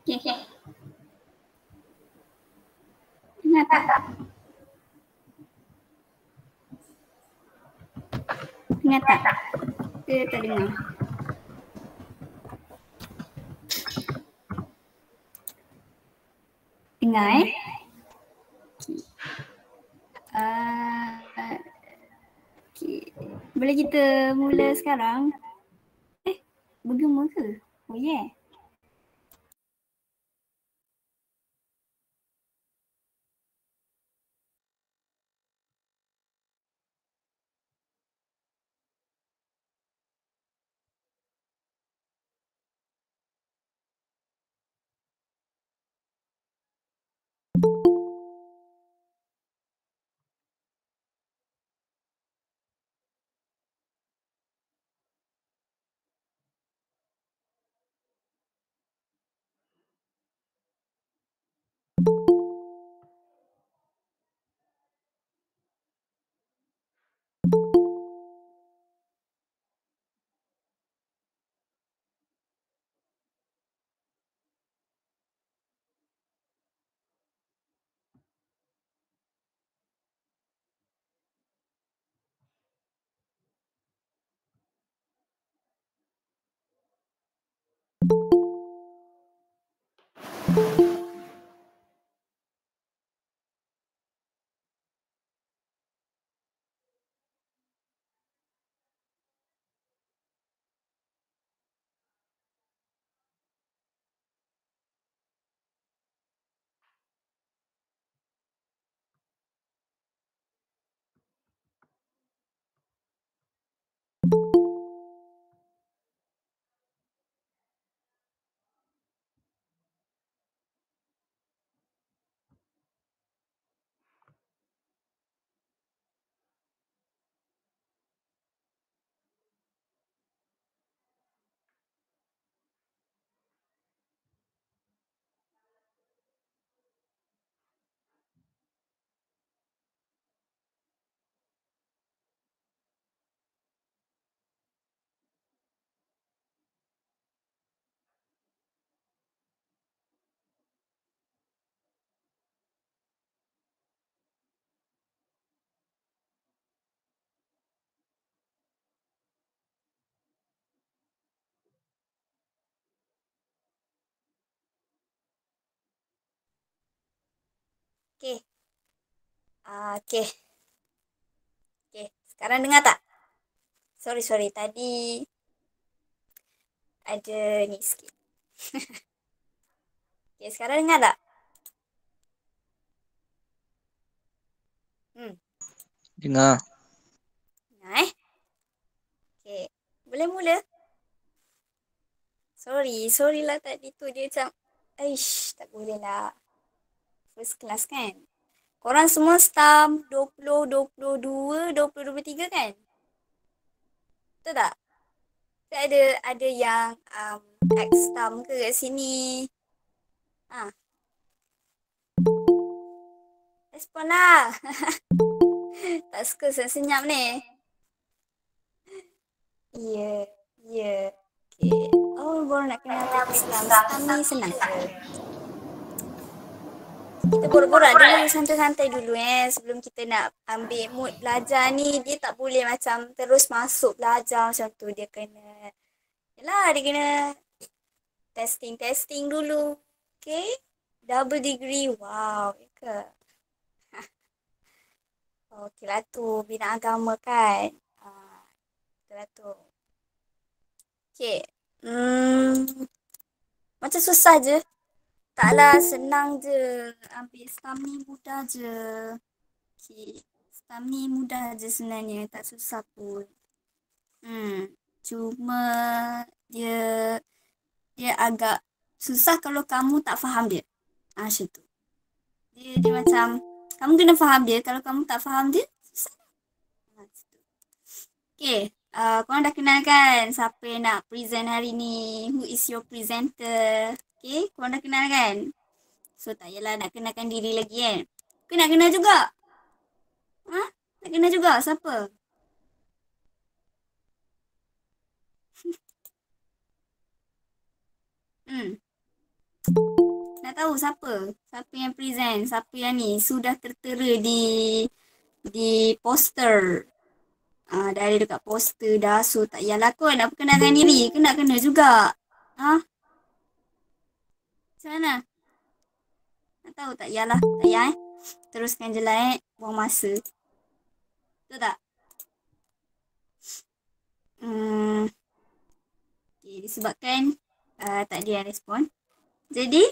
Okey. Dengar tak? Dengar tak? Ke tak dengar? Dengar Okay. Boleh kita mula sekarang? Bergema ke? Oh yeah. Okay. Okay. Okay. Sekarang dengar tak? Sorry. Tadi ada ni sikit. Okay. Sekarang dengar tak? Dengar. Dengar Okay. Boleh mula? Sorry lah tadi tu dia macam tak boleh lah. First class kan? Korang semua stamp 20, 22, 20, 23 kan? Betul tak? Ada yang X stamp ke kat sini? Respon lah. Tak suka senyap ni. Ya. Okay. Oh, baru nak kenal topik stamp. Stamp ni senang ke? Kita borak-borak dulu, santai-santai dulu sebelum kita nak ambil mood belajar ni. Dia tak boleh macam terus masuk belajar macam tu. Dia kena testing dulu. Okay? Double degree. Wow. Ya ke? Okey lah tu. Bina agama kan? Betul lah tu. Okay. Macam susah je. Taklah, senang je. Ambil stamp ni mudah je. Okay. Stamp ni mudah je sebenarnya. Tak susah pun. Cuma dia agak susah kalau kamu tak faham dia. Macam tu. Dia macam, kamu kena faham dia. Kalau kamu tak faham dia, susah. Okay. Korang dah kenal kan siapa yang nak present hari ni? Who is your presenter? Okay. Korang dah kenal kan? So, tak payahlah nak kenalkan diri lagi kan? Okay, nak kenal juga? Nak kenal juga? Siapa? Nak tahu siapa? Siapa yang present? Siapa yang ni? Sudah tertera di poster. Dah ada dekat poster dah. So tak payahlah kot nak perkenalkan diri. Kena juga. Macam mana? Nak tahu tak? Yalah. Tak payah Teruskan je lah buang masa. Betul tak? Okay, disebabkan tak ada yang respon. Jadi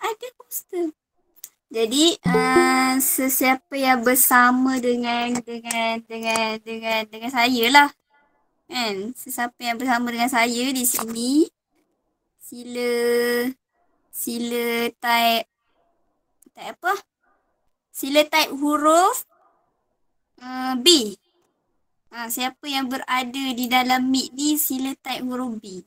ada poster. Jadi sesiapa yang bersama dengan saya lah. Kan? Sesiapa yang bersama dengan saya di sini sila type apa? Sila type huruf B. Siapa yang berada di dalam meet ni sila type huruf B.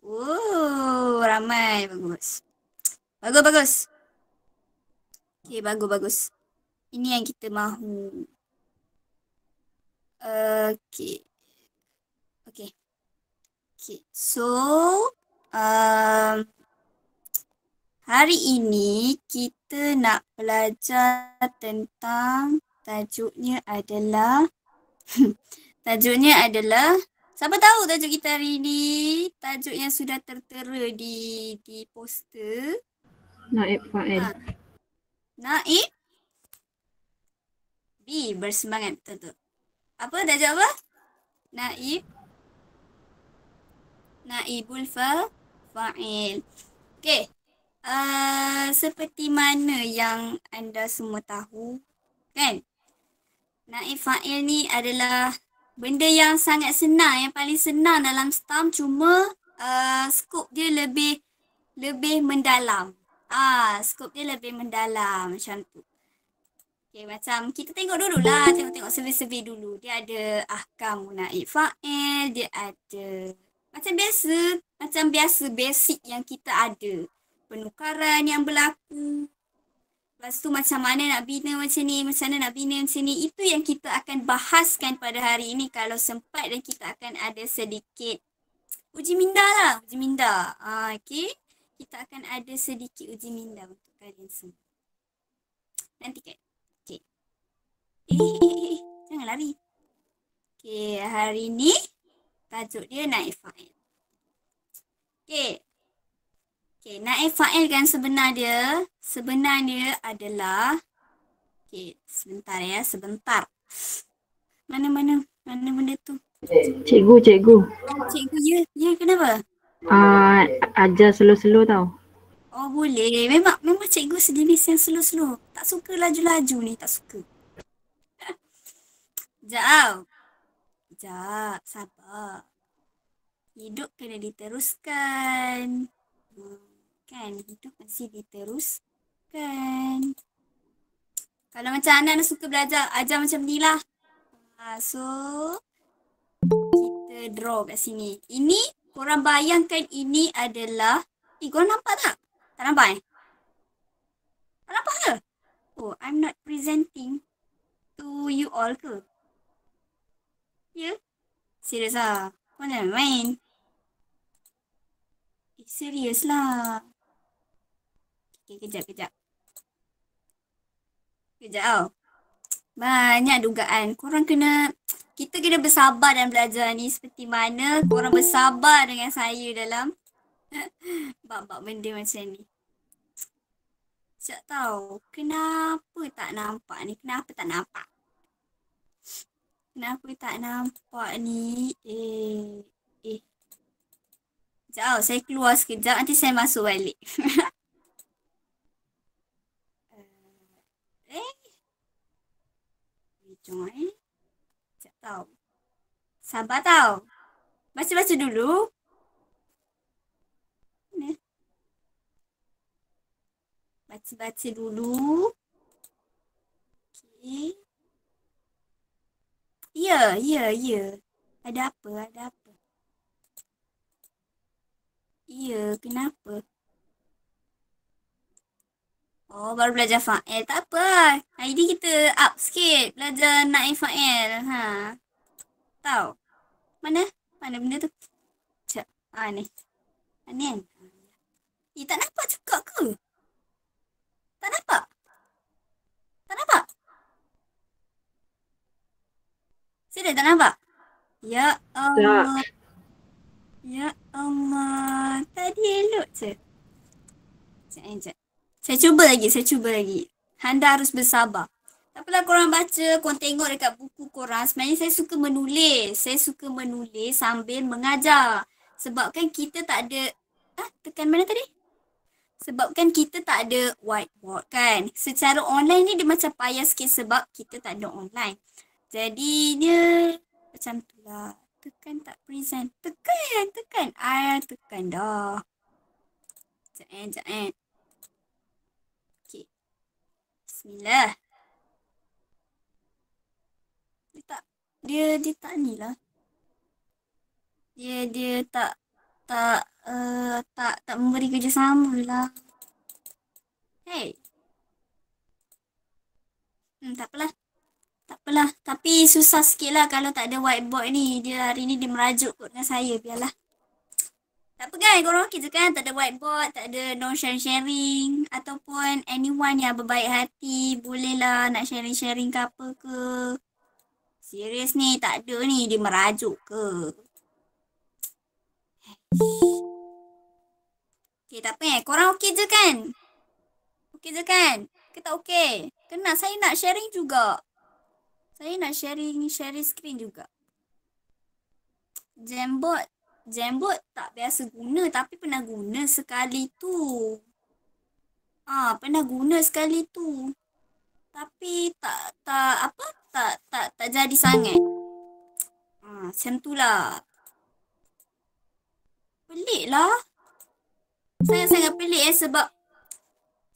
Oh, ramai. Bagus. Bagus. Okay, bagus. Ini yang kita mahu. Okay. So, hari ini kita nak belajar tentang tajuknya adalah siapa tahu tajuk kita hari ini? Tajuk yang sudah tertera di poster. Naib fa'il. Naib B. Bersemangat. Betul. Apa tajuk apa? Naibul fa'il. Okay. Seperti mana yang anda semua tahu, kan? Naib fa'il ni adalah benda yang sangat senang, yang paling senang dalam STAM, cuma skop dia lebih mendalam. Skop dia lebih mendalam macam tu. Okay, macam kita tengok dululah, tengok survey dulu. Dia ada ahkam naib fa'il, dia ada macam biasa basic yang kita ada. Penukaran yang berlaku. Lepas tu macam mana nak bina macam ni, Itu yang kita akan bahaskan pada hari ini kalau sempat, dan kita akan ada sedikit uji minda lah. Okay. Kita akan ada sedikit uji minda untuk kalian semua. Nanti kan. Okay. Jangan lari. Okay, hari ni tajuk dia naib fa'il. Okay, naib fa'il kan sebenarnya adalah, sebentar. Mana benda tu? Cikgu. Cikgu, ya kenapa? Ajar slow tau. Oh, boleh. Memang cikgu sejenis yang slow. Tak suka laju-laju ni, tak suka. Sekejap, sabar. Hidup kena diteruskan. Kan, hidup mesti diteruskan. Kalau macam anak suka belajar, ajar macam ni lah. So, kita draw kat sini. Ini, korang bayangkan ini adalah, korang nampak tak? Tak nampak Tak nampak ke? Oh, I'm not presenting to you all ke? Ya? Serius lah. Kau jangan main. Serius lah. Okay, kejap. Kejap. Banyak dugaan. Kita kena bersabar dalam belajar ni. Seperti mana korang bersabar dengan saya dalam bab-bab benda macam ni. Sekejap tau. Kenapa tak nampak ni? Kenapa tak nampak ni? Sekejap, saya keluar sekejap. Nanti saya masuk balik. Join. Sekejap tau. Sabar tau. Baca dulu. Mana? Baca dulu. Okay. Ya. Ada apa? Ya, kenapa? Oh, baru belajar fa'il. Tak apa. Hari ni kita up sikit belajar naib fa'il. tau. Mana? Mana benda tu? Sekejap. Ni. Ni kan? Tak nampak juga ke? Tak nampak? Tak nampak? Serius tak nampak? Ya Allah. Ya Allah. Tadi elok je. Sekejap. Saya cuba lagi. Anda harus bersabar. Tak apalah korang baca, korang tengok dekat buku korang. Sebenarnya saya suka menulis. Saya suka menulis sambil mengajar. Sebabkan kita tak ada... tekan mana tadi? Sebabkan kita tak ada whiteboard kan. Secara online ni dia macam payah sikit sebab kita tak ada online. Jadi dia macam tu lah. Tekan tak present. Tekan. Tekan dah. Sekejap. Okay. Bismillah. Dia tak ni lah. Dia tak memberi kerjasama lah. Hey. Tak apalah. Tapi susah sikit lah kalau tak ada whiteboard ni. Dia hari ni dia merajuk kot dengan saya. Biarlah. Tak apa kan, korang okey je kan? Tak ada whiteboard, tak ada no sharing. Ataupun anyone yang berbaik hati. Bolehlah nak sharing ke apa ke. Serius ni, tak ada ni. Dia merajuk ke? Okay, tak apa korang okey je kan? Okey je kan? Ke tak okey? Kena, saya nak sharing juga. Saya nak sharing screen juga. Jamboard tak biasa guna tapi pernah guna sekali tu. Pernah guna sekali tu. Tapi tak jadi sangat. Macam tu lah. Pelik lah. Sangat pelik sebab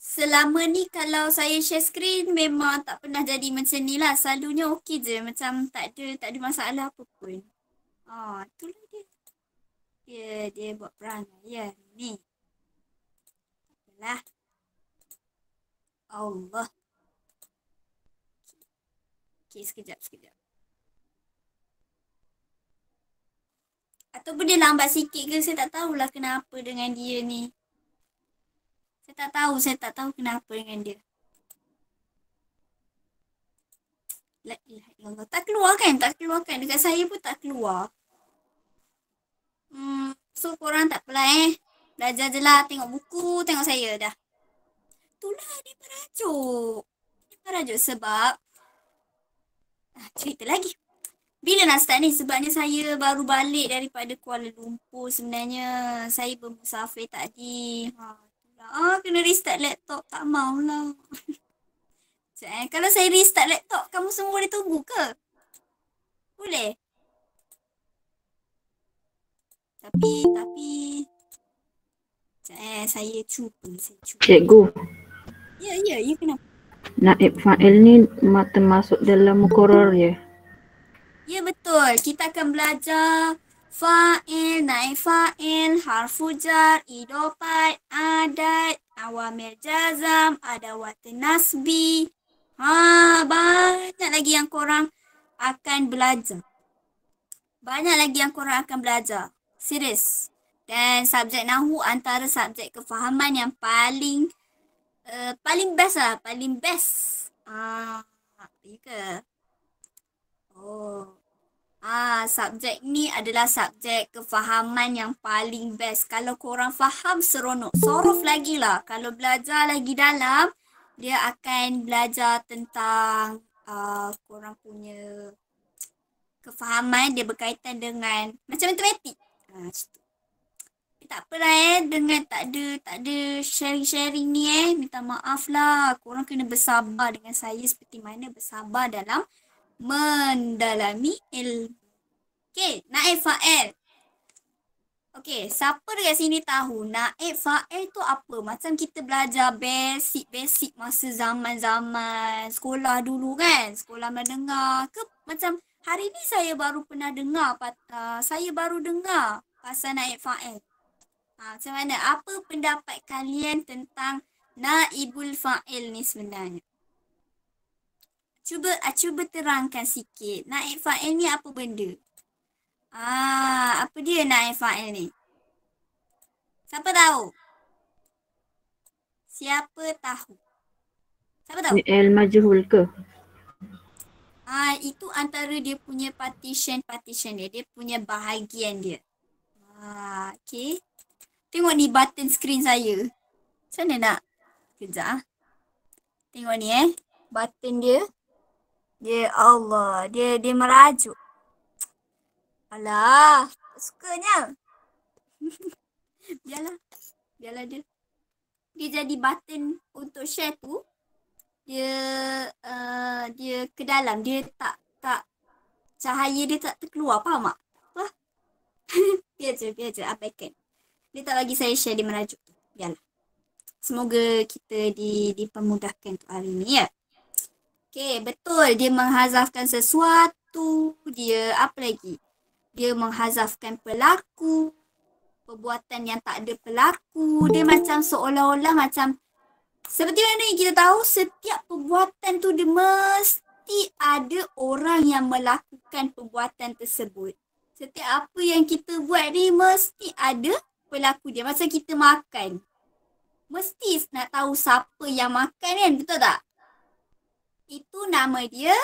selama ni kalau saya share screen memang tak pernah jadi macam ni lah. Selalunya okey je. Macam tak ada masalah apa pun. Itulah dia. Dia buat perangai ya ni. Apalah. Allah. Okay, sekejap. Ataupun dia lambat sikit ke, saya tak tahulah kenapa dengan dia ni. Saya tak tahu kenapa dengan dia. La ilaha illallah. Tak keluar kan? Dekat saya pun tak keluar. So korang tak apalah belajar je lah. Tengok buku, tengok saya dah. Itulah dia merajuk. Sebab cerita lagi. Bila nak start ni? Sebabnya saya baru balik daripada Kuala Lumpur sebenarnya. Saya bermusafir tadi. Kena restart laptop. Tak maulah. Kalau saya restart laptop, kamu semua boleh tunggu ke? Boleh? Tapi saya cuba. Cikgu. Ya, kenapa? Naib fa'il ni termasuk dalam mukoror ya? Ya, betul. Kita akan belajar fa'il, naib fa'il, harfu jar, idofat, adat, awamil jazam, adawat nasbi. Banyak lagi yang korang akan belajar. Serius. Dan subjek Nahu antara subjek kefahaman yang paling best lah. Paling best. Ya ke? Subjek ni adalah subjek kefahaman yang paling best. Kalau korang faham, seronok. Sorof lagi lah. Kalau belajar lagi dalam, dia akan belajar tentang korang punya kefahaman. Dia berkaitan dengan macam matematik. Tak apalah dengan tak ada sharing ni minta maaf lah. Korang kena bersabar dengan saya seperti mana bersabar dalam mendalami ilmu. Okay, naib fa'il. Okay, siapa dekat sini tahu naib fa'il tu apa? Macam kita belajar basic masa zaman-zaman sekolah dulu kan? Sekolah mendengar ke macam hari ni saya baru pernah dengar pasal naib fa'il. Macam mana? Apa pendapat kalian tentang naibul fa'il ni sebenarnya? Cuba terangkan sikit. Naib fa'il ni apa benda? Apa dia naib fa'il ni? Siapa tahu? Siapa tahu? Siapa tahu? Fi'il majhul ke? Itu antara dia punya partition dia. Dia punya bahagian dia. Okay. Tengok ni button screen saya. Macam mana nak? Kejap ah. Tengok ni button dia. Dia Allah. Dia merajuk. Alah. Sukanya. Biarlah dia. Dia jadi button untuk share tu. Dia ke dalam. Dia tak cahaya dia tak terkeluar. Faham tak? Apa? Biar je. Abaikan. Dia tak bagi saya share dia merajuk tu. Biarlah. Semoga kita dipermudahkan untuk hari ni ya. Okay, betul. Dia menghazafkan sesuatu. Dia apa lagi? Dia menghazafkan pelaku. Perbuatan yang tak ada pelaku. Dia macam seolah-olah macam seperti mana yang kita tahu setiap perbuatan tu dia mesti ada orang yang melakukan perbuatan tersebut. Setiap apa yang kita buat ni mesti ada pelaku dia. Macam kita makan. Mesti nak tahu siapa yang makan kan, betul tak? Itu nama dia.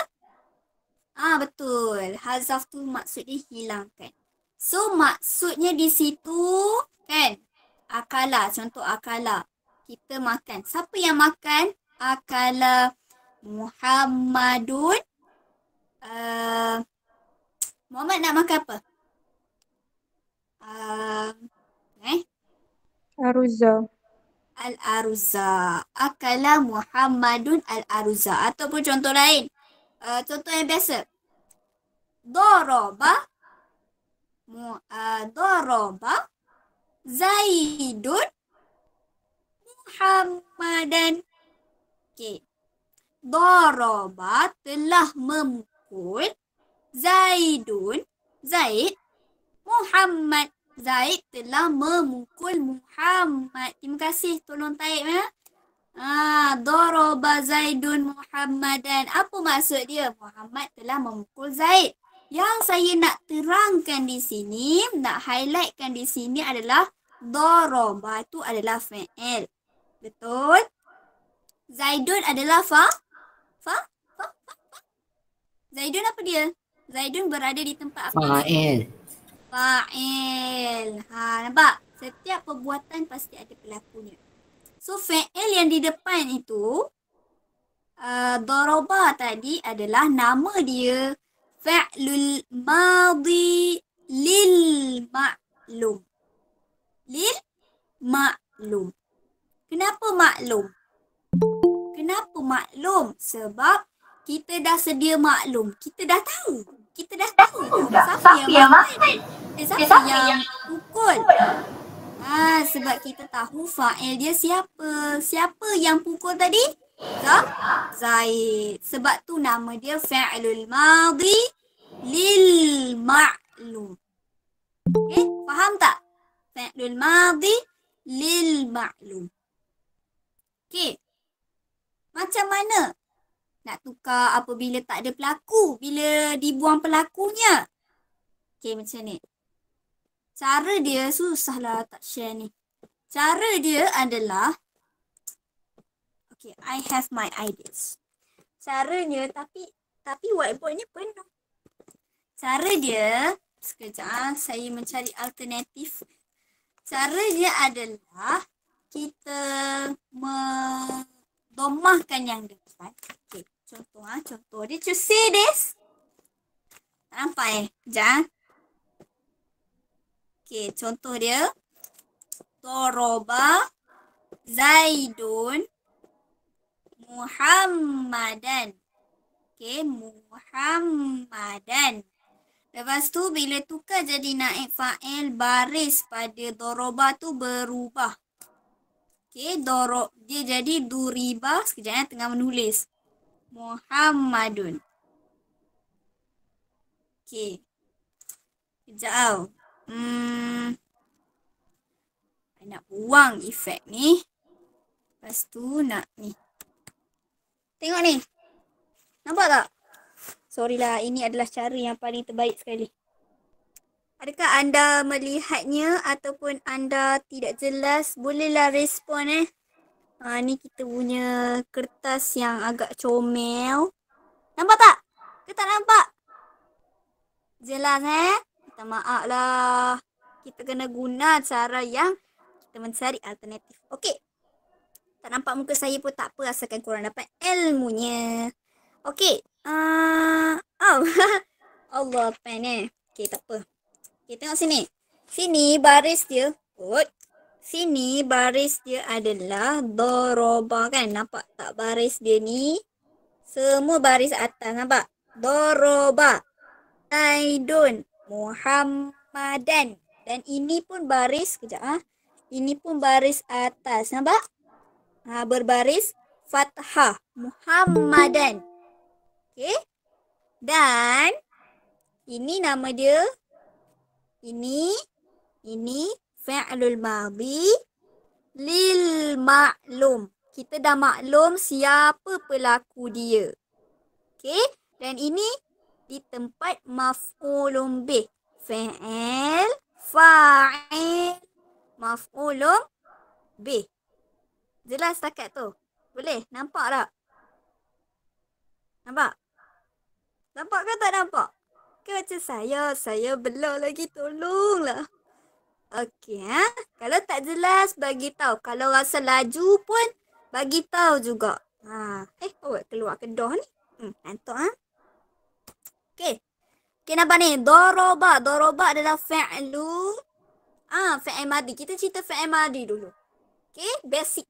Betul. Hazaf tu maksud dia hilangkan. So maksudnya di situ kan, akala, contoh akala. Kita makan. Siapa yang makan? Akala Muhammadun. Muhammad nak makan apa? Aruzza. Al-aruzza. Akala Muhammadun al-aruzza. Ataupun contoh lain. Contoh yang biasa. Daraba Zaidun Muhammadan. Okay. Daraba telah memukul Zaid Muhammad. Zaid telah memukul Muhammad. Terima kasih. Tolong taib ya. Daraba Zaidun Muhammadan. Apa maksud dia? Muhammad telah memukul Zaid. Yang saya nak terangkan di sini, nak highlightkan di sini adalah daraba itu adalah fi'il. Betul? Zaidun adalah Zaidun apa dia? Zaidun berada di tempat apa? Fa'il. Nampak? Setiap perbuatan pasti ada pelakunya. So, fi'il yang di depan itu, daraba tadi adalah nama dia fa'lul madhi lil ma'lum. Lil ma'lum. Kenapa maklum? Sebab kita dah sedia maklum. Kita dah tahu siapa yang makan. Siapa yang pukul. Sebab kita tahu fa'il dia siapa. Siapa yang pukul tadi? Zaid. Sebab tu nama dia fa'lul madhi lil ma'lum. Okay, faham tak? Fa'lul madhi lil ma'lum. Okay. Macam mana nak tukar apabila tak ada pelaku? Bila dibuang pelakunya? Okay, macam ni. Cara dia susahlah tak share ni. Cara dia adalah, okay, I have my ideas. Caranya, tapi whiteboard ni penuh. Cara dia, sekejap saya mencari alternatif. Cara dia adalah kita domahkan yang depan. Okay, contoh dia. To see this. Nampak Sekejap. Okay, contoh dia. Daraba Zaidun Muhammadan. Okay, Muhammadan. Lepas tu bila tukar jadi naib fa'il, baris pada daraba tu berubah. Okay, dia jadi duriba. Sekejap tengah menulis. Muhammadun. Okay. Sekejap. Nak buang efek ni. Lepas tu nak ni. Tengok ni. Nampak tak? Sorry lah, ini adalah cara yang paling terbaik sekali. Adakah anda melihatnya ataupun anda tidak jelas? Bolehlah respon ni kita punya kertas yang agak comel. Nampak tak? Ke tak nampak? Jelas Minta maaf lah. Kita kena guna cara yang kita mencari alternatif. Okey. Tak nampak muka saya pun tak apa asalkan korang dapat ilmunya. Okey. Oh. Allah pen Okey, tak apa. Okey, tengok sini. Sini baris dia. Sini baris dia adalah doroba kan. Nampak tak baris dia ni? Semua baris atas nampak? Doroba. Zaidun. Muhammadan. Dan ini pun baris. Kejap Ini pun baris atas. Nampak? Berbaris fathah. Muhammadan. Okey. Dan ini nama dia. Ini fi'lul madhi lil ma'lum. Kita dah maklum siapa pelaku dia. Okey? Dan ini di tempat maf'ulun bih. Fi'il, fa'il, maf'ulun bih. Jelas setakat tu? Boleh? Nampak tak? Nampak? Nampak ke tak nampak? Ke macam saya belah lagi, tolonglah. Okey Kalau tak jelas bagi tahu. Kalau rasa laju pun bagi tahu juga. Keluar kedah ni. Nantuk Okey. Okey, nampak ni. Doroba adalah fi'lu. Fi'il madhi. Kita cerita fi'il madhi dulu. Okey, basic.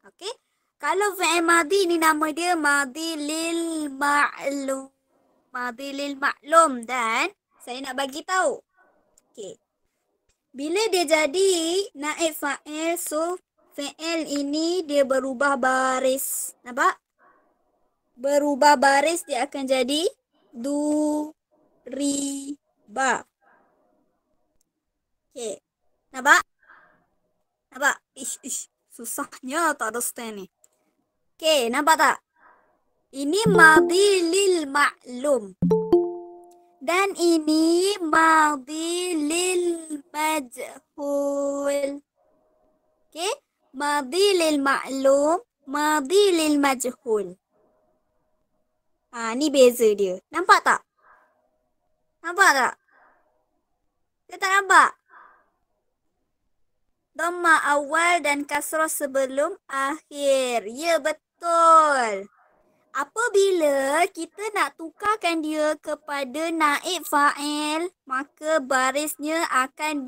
Okey. Kalau fi'il madhi ni nama dia madhi lil ma'lum. Madhi lil ma'lum dan saya nak bagi tahu. Okey. Bila dia jadi naib fa'il, so fi'il ini dia berubah baris. Nampak? Berubah baris dia akan jadi duriba. Okey. Nampak? Nampak? Ish. Susahnya tak ada stand ni. Okey, nampak tak? Ini madhi lil ma'lum. Dan ini madhi lil majhul. Okey? Madhi lil ma'lum, madhi lil majhul. Ni beza dia. Nampak tak? Nampak tak? Kita tak nampak? Dhamma awal dan kasrah sebelum akhir. Ya, betul. Apabila kita nak tukarkan dia kepada naib fa'il, maka barisnya akan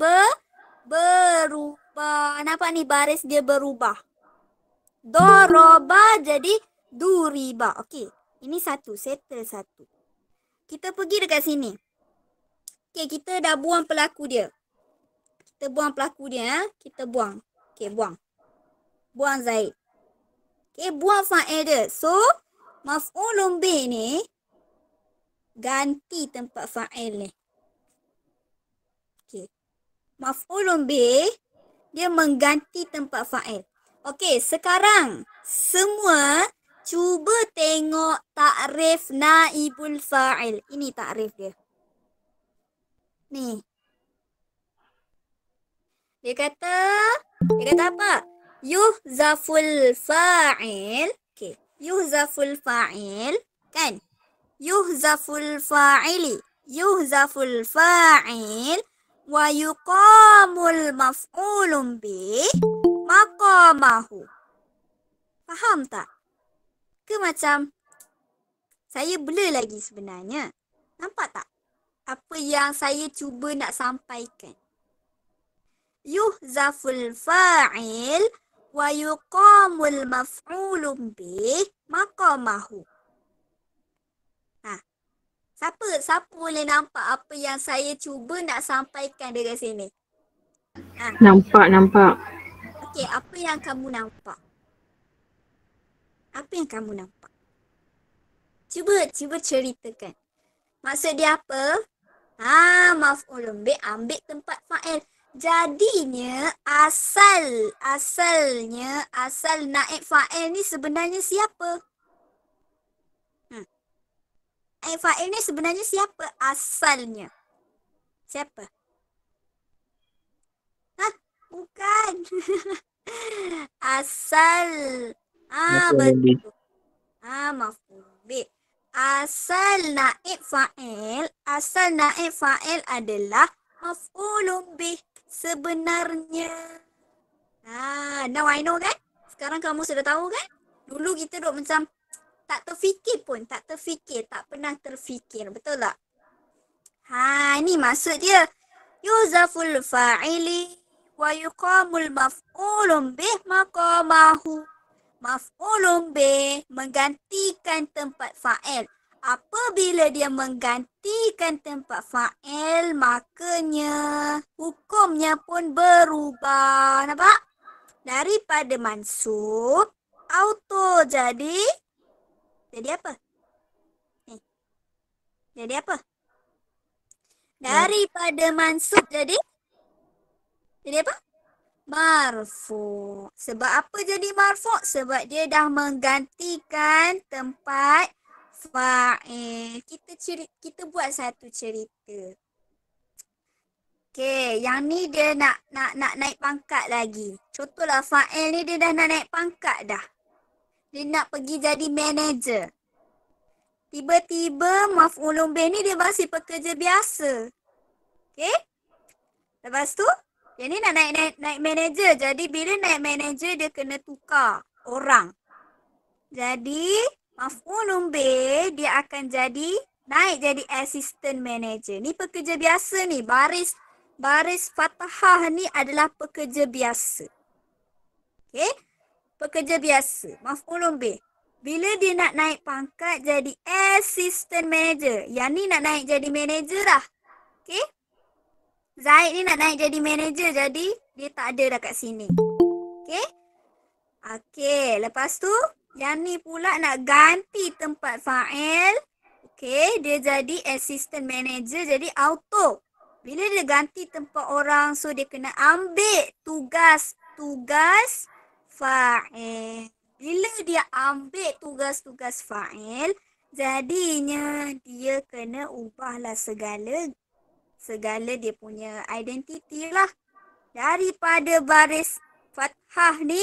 berubah. Nampak ni baris dia berubah. Doroba jadi duriba. Okey, ini satu, settle satu. Kita pergi dekat sini. Okey, kita dah buang pelaku dia. Kita buang pelaku dia. Kita buang. Okey, buang. Buang Zaid. Okey, buang fa'il dia. So, maf'ulun bih ni ganti tempat fa'il ni. Okey. Maf'ulun bih dia mengganti tempat fa'il. Okey, sekarang semua cuba tengok takrif naibul fa'il. Ini takrif dia. Ni. Dia kata apa? Yuhzaful fa'il. Okey. Yuhzaful fa'il, kan? Yuhzaful fa'ili. Yuhzaful fa'il wa yuqamul maf'ulun bih maqamahu. Faham tak? Ke macam saya blur lagi sebenarnya? Nampak tak? Apa yang saya cuba nak sampaikan? Yuhzaful fa'il wa yuqamul maf'ulun bih maqamahu. Siapa boleh nampak apa yang saya cuba nak sampaikan dekat sini? Nampak. Okey, apa yang kamu nampak? Apa yang kamu nampak? Cuba ceritakan. Maksud dia apa? Maf'ulun bih ambil tempat fa'il. Jadinya asal naib fa'il ni sebenarnya siapa? Naib fa'il ni sebenarnya siapa asalnya? Siapa? Bukan. Asal. Maf'ulun bih. Betul. Maf'ulun bih. Asal naib fa'il adalah maf'ulun bih sebenarnya. Now I know kan? Sekarang kamu sudah tahu kan? Dulu kita duk macam tak terfikir, tak pernah terfikir. Betul tak? Ini maksud dia. Yuzaful fa'ili wa yuqamul maf'ulun bih maqamahu. Maf'ulun bih menggantikan tempat fa'il. Apabila dia menggantikan tempat fa'il, makanya hukumnya pun berubah. Nampak? Daripada mansub, auto jadi apa? Jadi apa? Daripada mansub jadi apa? Marfu. Sebab apa jadi marfu? Sebab dia dah menggantikan tempat fa'il. Kita buat satu cerita. Okey, yang ni dia nak naik pangkat lagi. Contohlah fa'il ni dia dah nak naik pangkat dah. Dia nak pergi jadi manager. Tiba-tiba maf'ulun bih ni dia masih pekerja biasa. Okey? Lepas tu dia ni nak naik manager. Jadi bila naik manager dia kena tukar orang. Jadi maf'ulun bih dia akan naik jadi assistant manager. Ni pekerja biasa ni. Baris fathah ni adalah pekerja biasa. Okey? Pekerja biasa. Maf'ulun bih. Bila dia nak naik pangkat jadi assistant manager. Yang ni nak naik jadi manager lah. Okey? Zaid ni nak naik jadi manager, jadi dia tak ada dah kat sini. Okey? Okey, lepas tu yang ni pula nak ganti tempat fa'il. Okey, dia jadi assistant manager, jadi auto. Bila dia ganti tempat orang, so dia kena ambil tugas fa'il. Bila dia ambil tugas fa'il, jadinya dia kena ubahlah segala dia punya identiti lah. Daripada baris fathah ni,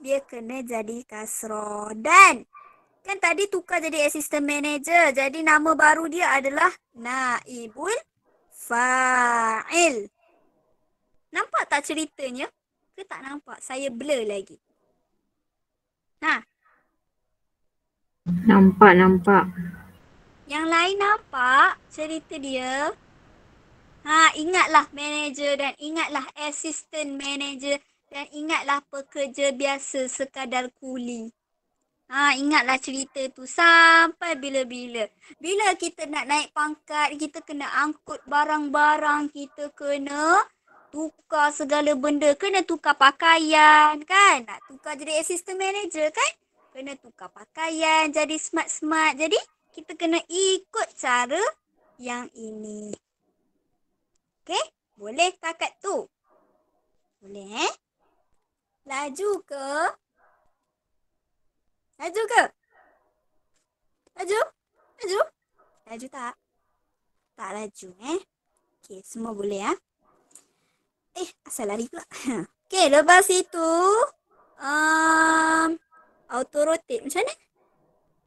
dia kena jadi kasrah. Dan kan tadi tukar jadi assistant manager. Jadi nama baru dia adalah naibul fa'il. Nampak tak ceritanya? Ke tak nampak? Saya blur lagi. Nampak. Yang lain nampak cerita dia? Ingatlah manager dan ingatlah assistant manager dan ingatlah pekerja biasa sekadar kuli. Ingatlah cerita tu sampai bila-bila. Bila kita nak naik pangkat, kita kena angkut barang-barang, kita kena tukar segala benda, kena tukar pakaian kan? Nak tukar jadi assistant manager kan? Kena tukar pakaian, jadi smart-smart. Jadi kita kena ikut cara yang ini. Okey? Boleh takat tu? Boleh Laju ke? Laju Laju tak? Tak laju Okey, semua boleh asal lari pula. Okey, lepas itu auto rotate macam mana?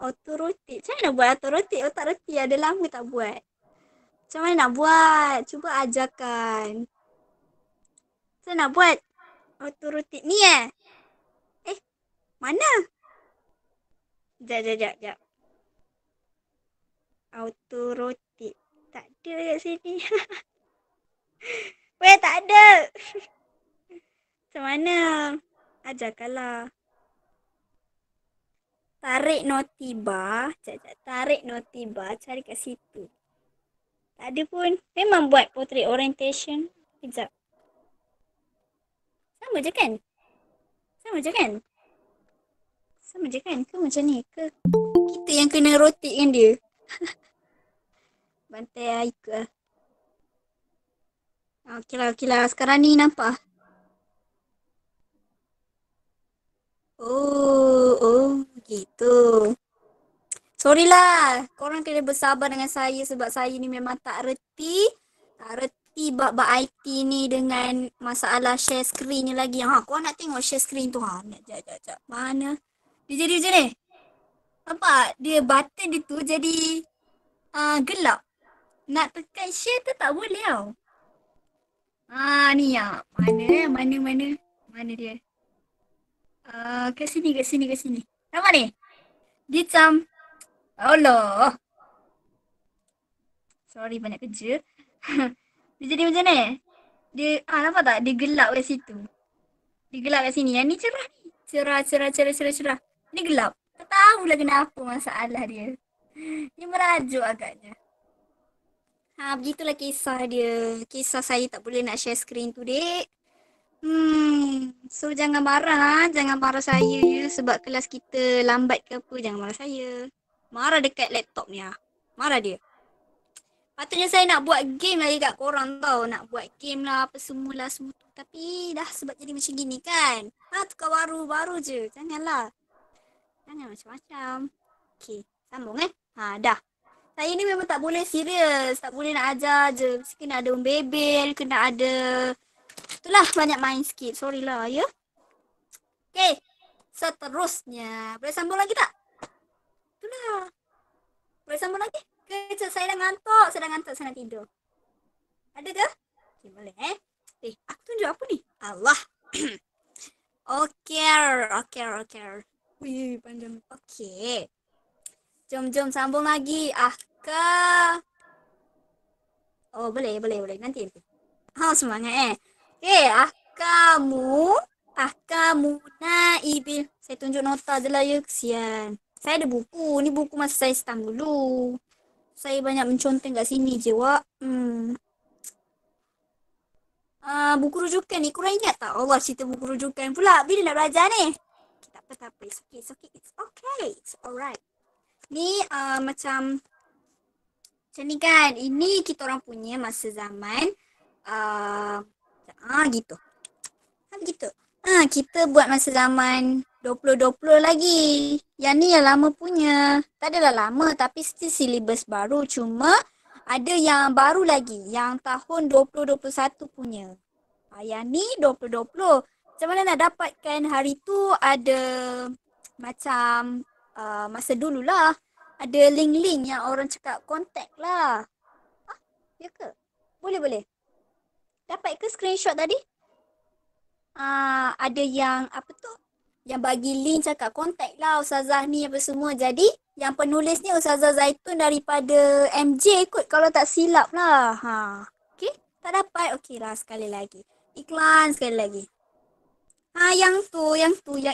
Auto rotate. Macam mana buat auto rotate? Oh, tak reti, ada lama tak buat. Macam mana nak buat? Cuba ajarkan. Macam mana nak buat auto rotate ni mana? Sekejap. Auto rotate. Tak ada kat sini. Weh, tak ada. Macam mana? Ajarkanlah. Tarik notibar. Tarik notibar. Cari kat situ. Tak ada pun. Memang buat portrait orientation. Sekejap. Sama je kan? Ke macam ni? Ke kita yang kena rotate kan dia? Bantai ikut lah. Okey lah. Sekarang ni nampak? Oh, gitu. Sorry lah. Korang kena bersabar dengan saya sebab saya ni memang tak reti bab IT ni dengan masalah share screen ni lagi. Korang nak tengok share screen tu. Sekejap. Mana? Dia jadi macam ni. Nampak? Dia button dia tu jadi gelap. Nak tekan share tu tak boleh tau. Ni ya. Mana dia? Kat sini. Nampak ni? Dia macam, Allah. Sorry, banyak kerja. Dia jadi macam ni. Dia, nampak tak? Dia gelap kat situ. Dia gelap kat sini. Yang ni cerah ni. Cerah. Ni gelap. Tak tahulah kenapa masalah dia. Dia merajuk agaknya. Begitulah kisah dia. Kisah saya tak boleh nak share screen tu, dek. So jangan marah. Jangan marah saya ya. Sebab kelas kita lambat ke apa. Jangan marah saya. Marah dekat laptop ni. Marah dia. Patutnya saya nak buat game lagi kat korang tau. Nak buat game lah apa semua tu. Tapi dah sebab jadi macam gini kan. Tukar baru je. Janganlah. Jangan macam-macam. Okay. Sambung dah. Saya ni memang tak boleh serius. Tak boleh nak ajar je. Mesti kena ada membebel. Kena ada. Itulah banyak main sikit. Sorry lah ya. Okay. Seterusnya. Boleh sambung lagi tak? Itulah. Boleh sambung lagi? Kejap, saya dah ngantuk. Saya nak tidur. Ada ke? Okay, boleh aku tunjuk apa ni? Allah. Okay. Wih, panjang. Okay. Jom sambung lagi. Oh, boleh. Nanti. Semangat Okay, Ahkamu naibil. Saya tunjuk nota je lah ya. Kesian. Saya ada buku. Ni buku masa saya stam dulu. Saya banyak menconteng kat sini je, Wak. Buku rujukan ni, korang ingat tak? Allah, cerita buku rujukan pula. Bila nak belajar ni? Tak apa. It's okay. It's alright. Ni macam ni kan. Ini kita orang punya masa zaman. Gitu. Begitu. Kita buat masa zaman 2020 lagi. Yang ni yang lama punya. Tak adalah lama tapi still silibus baru. Cuma ada yang baru lagi. Yang tahun 2021 punya. Yang ni 2020. Macam mana nak dapatkan hari tu ada macam masa dululah. Ada link-link yang orang cakap contact lah. Ya ke? Boleh. Dapat ke screenshot tadi? Ada yang apa tu? Yang bagi link cakap contact lah Ustazah ni apa semua. Jadi yang penulis ni Ustazah Zaitun daripada MJ kot kalau tak silap lah. Okay, tak dapat. Okay lah sekali lagi. Iklan sekali lagi. Yang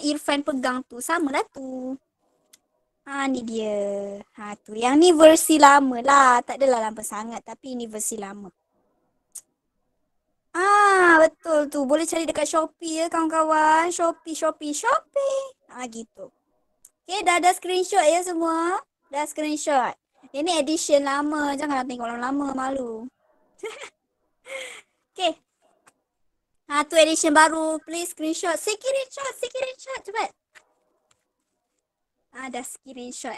Irfan pegang tu sama lah tu. Ni dia. Tu yang ni versi lama lah. Tak adalah lama sangat tapi ini versi lama. Betul tu. Boleh cari dekat Shopee ya kawan-kawan. Shopee. Gitu. Okay, dah ada screenshot ya semua. Dah screenshot. Ini edition lama. Janganlah tengok orang lama, malu. Okay. Tu edition baru. Please screenshot. Screenshot. Cepat. Dah screenshot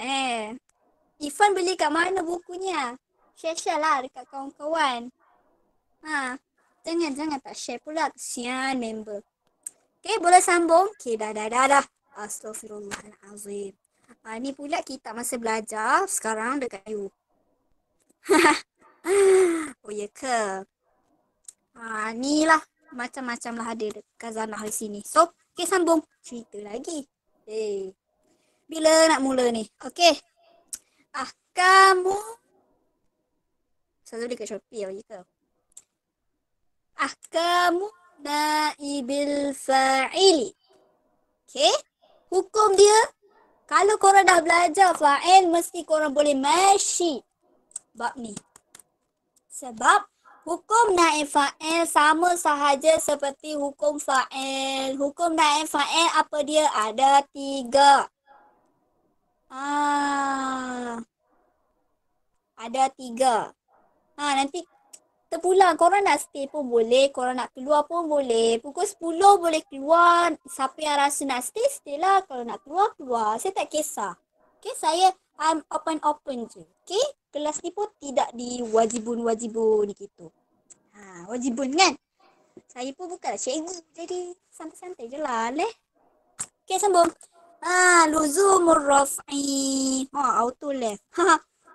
Ifan beli kat mana bukunya? Share lah dekat kawan-kawan. Jangan tak share pula. Kesian member. Okay, boleh sambung? Okay, dah. Astaghfirullahalazim. Ni pula kita masa belajar. Sekarang dekat you. Oh, ya ke? Ni lah. Macam-macam lah ada dekat Zanah di sini. So, okay, sambung. Cerita lagi. Bila nak mula ni? Okay. Ahkamu. Saya dekat Shopee. Oh, ya ke? Ahkamu naibil fa'ili. Okay. Hukum dia. Kalau korang dah belajar fa'il, mesti korang boleh mashi bab ni. Sebab hukum naib fa'il sama sahaja seperti hukum fa'il. Hukum naib fa'il apa dia? Ada 3. Ada 3. Nanti terpulang. Korang nak stay pun boleh. Korang nak keluar pun boleh. Pukul 10 boleh keluar. Siapa yang rasa nak stay, stay lah. Kalau nak keluar, keluar. Saya tak kisah. Okay, saya I'm open je. Okay, kelas ni pun tidak diwajibun gitu. Wajibun kan? Saya pun bukanlah cikgu. Jadi santai-santai je lah. Okay, sambung. Luzumur raf'i. Auto left.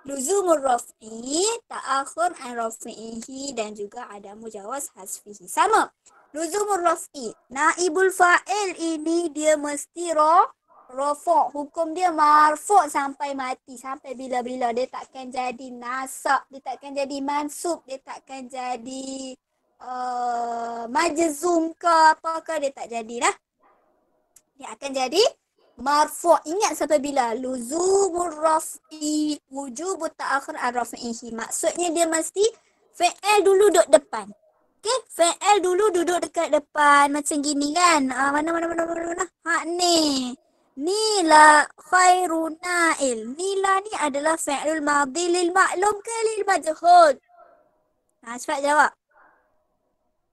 Luzumur raf'i ta'akhur an raf'ihi dan juga ada mujawaz hasfihi. Sama. Luzumur raf'i. Naibul fa'il ini dia mesti rafa'. Hukum dia marfu' sampai mati. Sampai bila-bila. Dia takkan jadi nasab. Dia takkan jadi mansub. Dia takkan jadi majzum ke apakah. Dia tak jadilah. Dia akan jadi marfu'. Ingat sampai bila? Luzumur raf'i wujubut ta'akhir ar-raf'ihi. Maksudnya dia mesti fi'il dulu duduk depan. Okay? Fi'il dulu duduk dekat depan. Macam gini kan? Mana. Ni. Nila khairu na'il. Nila ni adalah fi'lul madhi lil ma'lum ke lil majhul? Cepat jawab.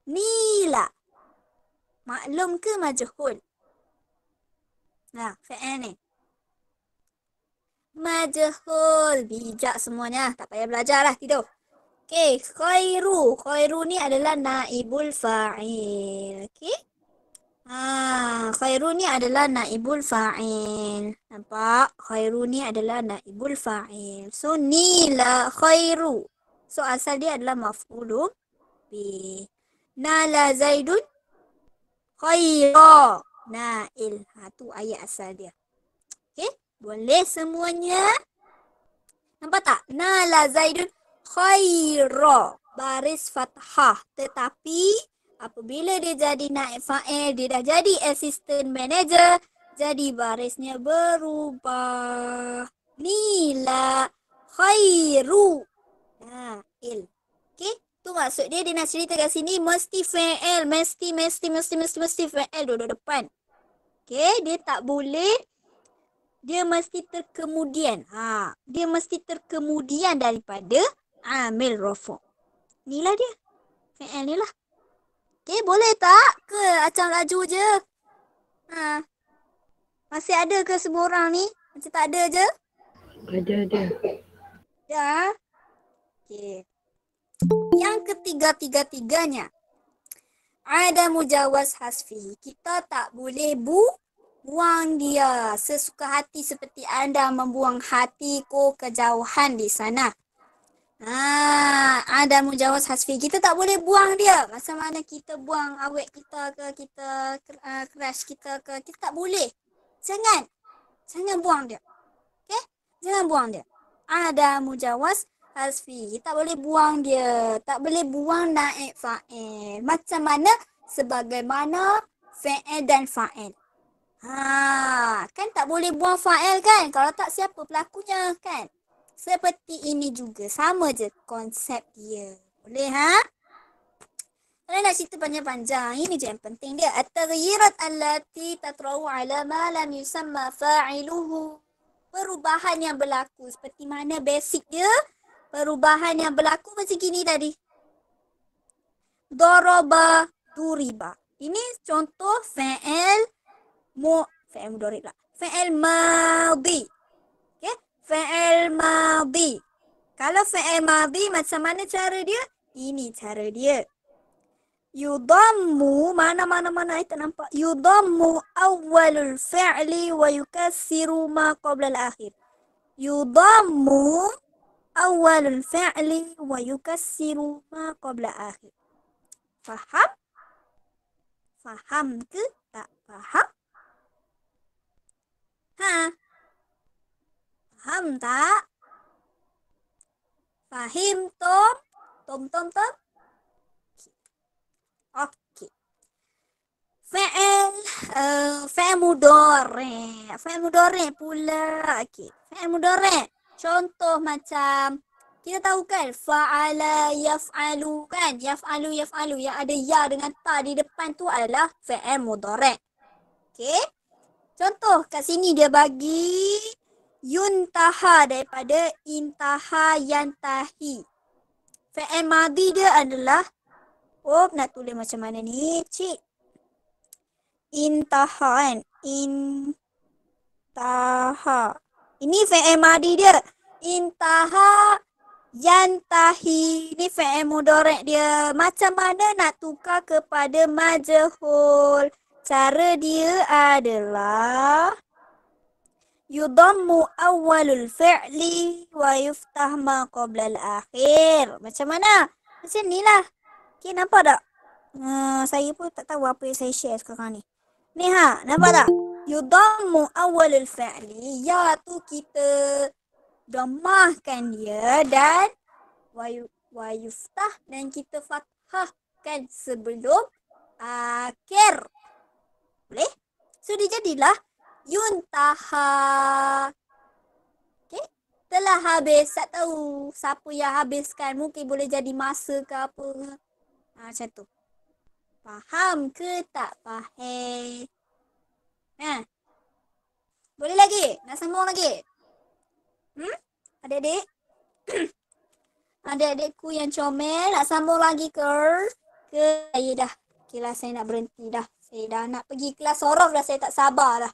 Nila. Maklum ke majhul? Fi'il ni. Majhul. Bijak semuanya. Tak payah belajar lah. Tidur. Okay. Khairu. Khairu ni adalah naibul fa'il. Okay. Khairu ni adalah naibul fa'il. Nampak? Khairu ni adalah naibul fa'il. So, nila khairu. So, asal dia adalah maf'ulu bi. Nala Zaidun khaira na'il. Tu ayat asal dia. Okay? Boleh semuanya? Nampak tak? Nala Zaidun khaira. Baris fathah. Tetapi apabila dia jadi naib fa'il, dia dah jadi assistant manager, jadi barisnya berubah. Nila khairu na'il. Okay? Tu maksud dia nak cerita kat sini mesti fi'il, mesti fi'il duduk depan. Okay, dia tak boleh, dia mesti terkemudian. Dia mesti terkemudian daripada amil rafu'. Inilah dia. Fi'il ni lah. Okay, boleh tak ke acang laju je? Masih ada ke semua orang ni? Macam tak ada je? Ada. Ya. Okay. Yang ketiga-tiganya ada mujawaz hasfi. Kita tak boleh buang dia sesuka hati seperti anda membuang hatiku kejauhan di sana. Ada mujawaz hasfi. Kita tak boleh buang dia. Masa mana kita buang awet kita ke, kita crush kita ke, kita tak boleh. Jangan buang dia. Okay? Jangan buang dia. Ada mujawaz hasfi. Kita boleh buang dia. Tak boleh buang naib fa'il. Macam mana? Sebagaimana fi'il dan fa'il. Kan tak boleh buang fa'il kan? Kalau tak siapa pelakunya kan? Seperti ini juga. Sama je konsep dia. Boleh Kalau nak cerita panjang-panjang, ini je yang penting dia. At-taghyirat allati tatra'u ala ma lam yusamma fa'iluhu. Perubahan yang berlaku. Seperti mana basic dia? Perubahan yang berlaku macam gini tadi. Daraba, duriba. Ini contoh fi'il mudhari' lah. Fi'il madhi. Okay? Fi'il madhi. Kalau fi'il madhi macam mana cara dia? Ini cara dia. Yudammu, mana tak nampak. Yudammu awwalul fi'li wa yukassiru ma qabla al-akhir. Yudammu awalul fi'li wa yukassiru ma qabla akhir. Faham? Faham ke tak faham? Faham tak? Fahim tom? Tom? Okey. Fi'il mudhari'. Fi'il mudhari' pula. Okey. Fi'il mudhari'. Contoh macam, kita tahu kan, fa'ala yaf'alu kan, yaf'alu, yang ada ya dengan ta di depan tu adalah fi'il mudhari'. Okay. Contoh kat sini dia bagi yuntaha daripada intaha yantahi. Fi'il madhi dia adalah, nak tulis macam mana ni, cik? Intaha kan, intaha. Ini fi'il madhi dia. Intaha Yantahi ni fi'il mudhari' dia. Macam mana nak tukar kepada majhul? Cara dia adalah yudammu awwalul fi'li wa yuftah ma qabla al-akhir. Macam mana? Macam ni lah. Okay, nampak tak? Saya pun tak tahu apa yang saya share sekarang ni. Ni nampak tak? Yudammu awwalul fi'li. Ya tu kita dhammahkan dia dan wa yuftah dan kita fathahkan sebelum akhir. Boleh? So dia jadilah yuntaha. Okay? Telah habis. Tak tahu siapa yang habiskan. Mungkin boleh jadi masa ke apa. Macam tu. Faham ke tak faham? Boleh lagi? Nak sambung lagi? Adik-adik? Adik-adikku yang comel, nak sambung lagi ke? Saya dah. Okay lah, saya nak berhenti dah. Saya dah nak pergi kelas horof dah. Saya tak sabar dah.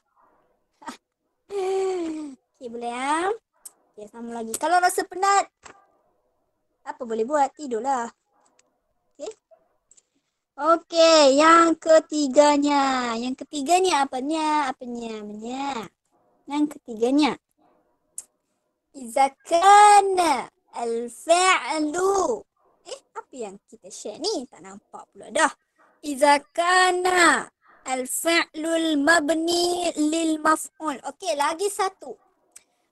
Okay, boleh ya? Okay, sambung lagi. Kalau rasa penat, apa boleh buat? Tidurlah. Okay. Okay, yang ketiganya. Yang ketiganya apanya? Yang ketiganya. Iza kana al-fi'lu. Apa yang kita share ni? Tak nampak pula dah. Iza kana al-fi'lul mabni lil maf'ul. Okey, lagi satu.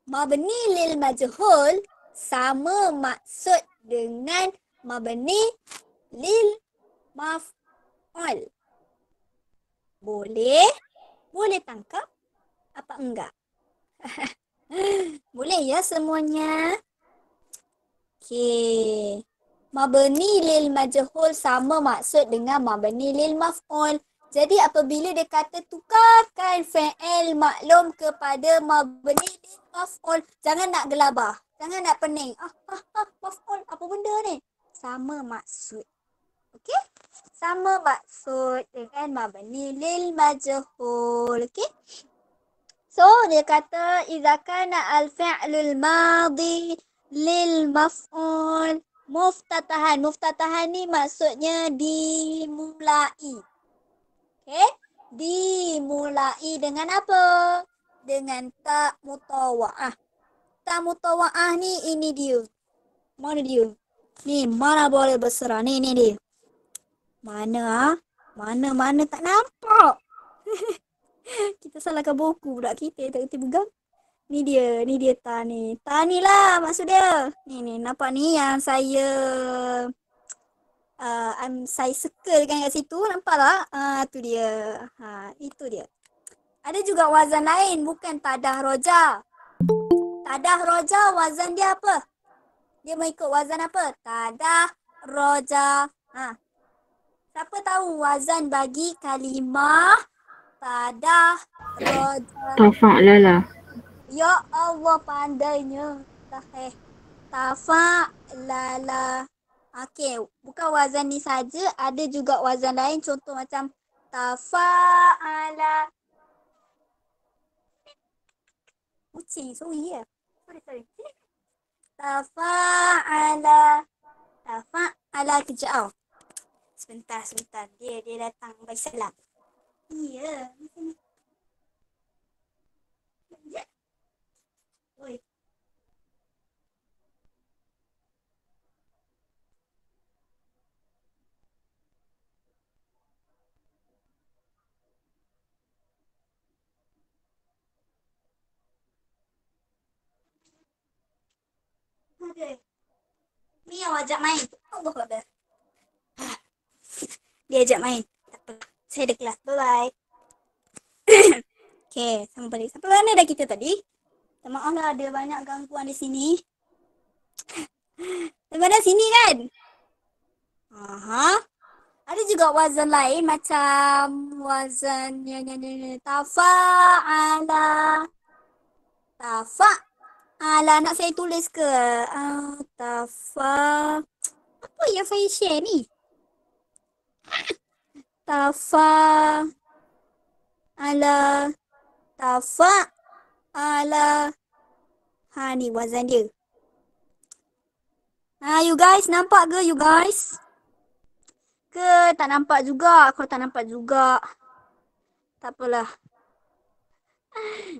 Mabni lil majhul sama maksud dengan mabni lil maf'ul. Boleh? Boleh tangkap? Apa enggak? Boleh ya semuanya? Okey. Mabni lil majhul sama maksud dengan mabni lil maf'ul. Jadi apabila dia kata tukarkan fi'il maklum kepada mabni lil maf'ul, jangan nak gelabah. Jangan nak pening. Maf'ul apa benda ni? Sama maksud. Okey? Sama maksud dengan mabni lil majhul. Okey? So, dia kata, idza kana al-fi'lul madhi lil maf'ul muftatahan. Muftatahan ni maksudnya dimulai. Okay? Dimulai dengan apa? Dengan ta mutawa'ah. Ta mutawa'ah ni, ini dia. Mana dia? Ni, mana boleh berserah? Ni dia. Mana Mana tak nampak? Kita salahkan buku pula kita tak kerti pegang. Ni dia ta ni. Ta ni lah maksud dia. Ni nampak ni yang saya circlekan kat situ. Nampak tak? Tu dia. Itu dia. Ada juga wazan lain bukan tadah roja. Tadah roja wazan dia apa? Dia mengikut wazan apa? Tadah roja. Siapa tahu wazan bagi kalimah tadah roja? Tafa'lala. Ya Allah, pandainya. Tafa'lala. Okey, bukan wazan ni saja, ada juga wazan lain. Contoh macam tafa'ala. Kucing, sorry ya. Sorry. Tafa'ala. Tafa'ala kejap. Sebentar. Dia datang bagi salam. Ya, macam ni. Oi. Ada. Ni yang ajak main. Allah Akbar. Dia ajak main. Tak apa. Saya ada kelas. Bye-bye. Okay, sama balik. Sampai mana dah kita tadi? Maaf lah, ada banyak gangguan di sini. Daripada sini kan? Ada juga wazan lain macam wazan tafa'ala. Tafa'ala. Nak saya tulis ke? Apa yang saya share ni? Tafa'ala. Tafa'ala. Ni wazan dia. You guys nampak ke you guys? Ke tak nampak juga? Kalau tak nampak juga, tak apalah.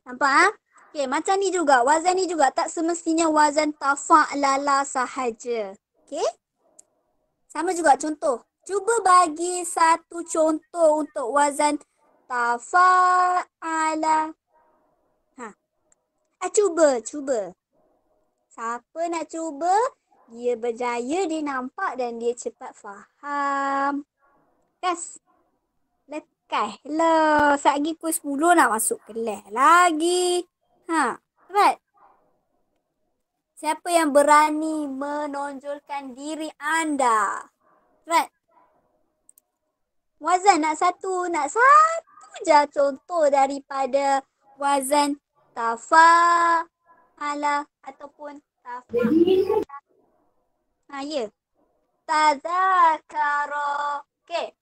Nampak ah? Okay, macam ni juga. Wazan ni juga tak semestinya wazan tafa'lala sahaja. Okay? Sama juga contoh. Cuba bagi satu contoh untuk wazan tafa'ala. Cuba. Siapa nak cuba? Dia berjaya, dia nampak dan dia cepat faham. Kas. Lekas lah. Saat lagi pukul 10 nak masuk kelas lagi. Right? Siapa yang berani menonjolkan diri anda? Right? Wazan nak satu je contoh daripada wazan tafa'ala ataupun tafa'ala. Ya. Tazakara. Okey.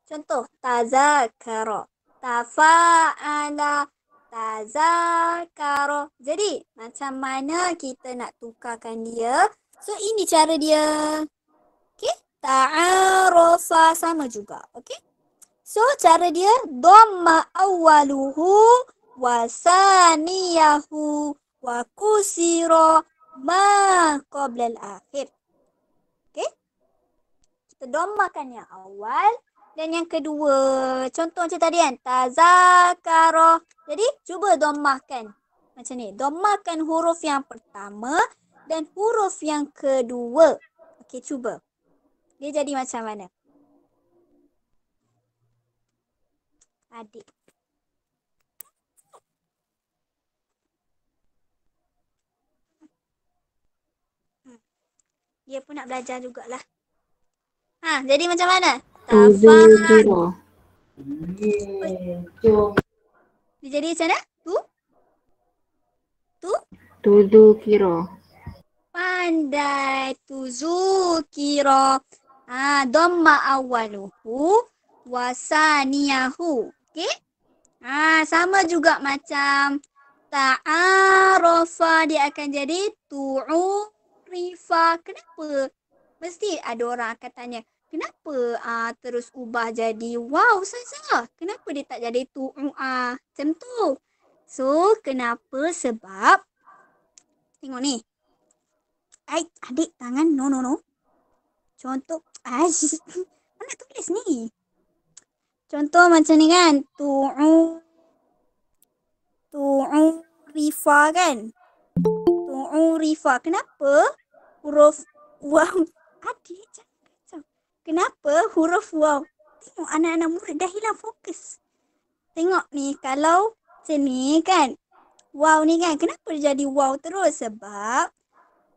Contoh tazakara. Tafa'ala. Tazakara. Jadi, macam mana kita nak tukarkan dia? So, ini cara dia. Okey. Ta'arafa sama juga. Okey. So, cara dia dhamma awwaluhu wa saniyahu wa kusira ma qabla al-akhir. Okey. Kita dhammakan yang awal dan yang kedua. Contoh macam tadi kan. Tazakara. Jadi, cuba dhammakan. Macam ni. Dhammakan huruf yang pertama dan huruf yang kedua. Okey, cuba. Dia jadi macam mana? Adik. Dia pun nak belajar jugalah. Jadi macam mana? Tuzukiro. Dia jadi macam mana? Tuzukiro. Pandai. Tuzukiro. Dhamma awaluhu wasaniyahu. Okey? Sama juga macam ta'arofa, dia akan jadi tu'urifa. Kenapa? Mesti ada orang akan tanya, kenapa terus ubah jadi wow saja? Kenapa dia tak jadi tu'a? Macam tu. So, kenapa? Sebab tengok ni. Adik tangan. No. Contoh. Mana tulis ni? Contoh macam ni kan. Tu'urifa kan. Tu'urifa. Kenapa huruf waw? Adik jangan kacau. Kenapa huruf waw? Tengok anak-anak murid dah hilang fokus. Tengok ni. Kalau macam ni kan. Waw ni kan. Kenapa dia jadi waw terus? Sebab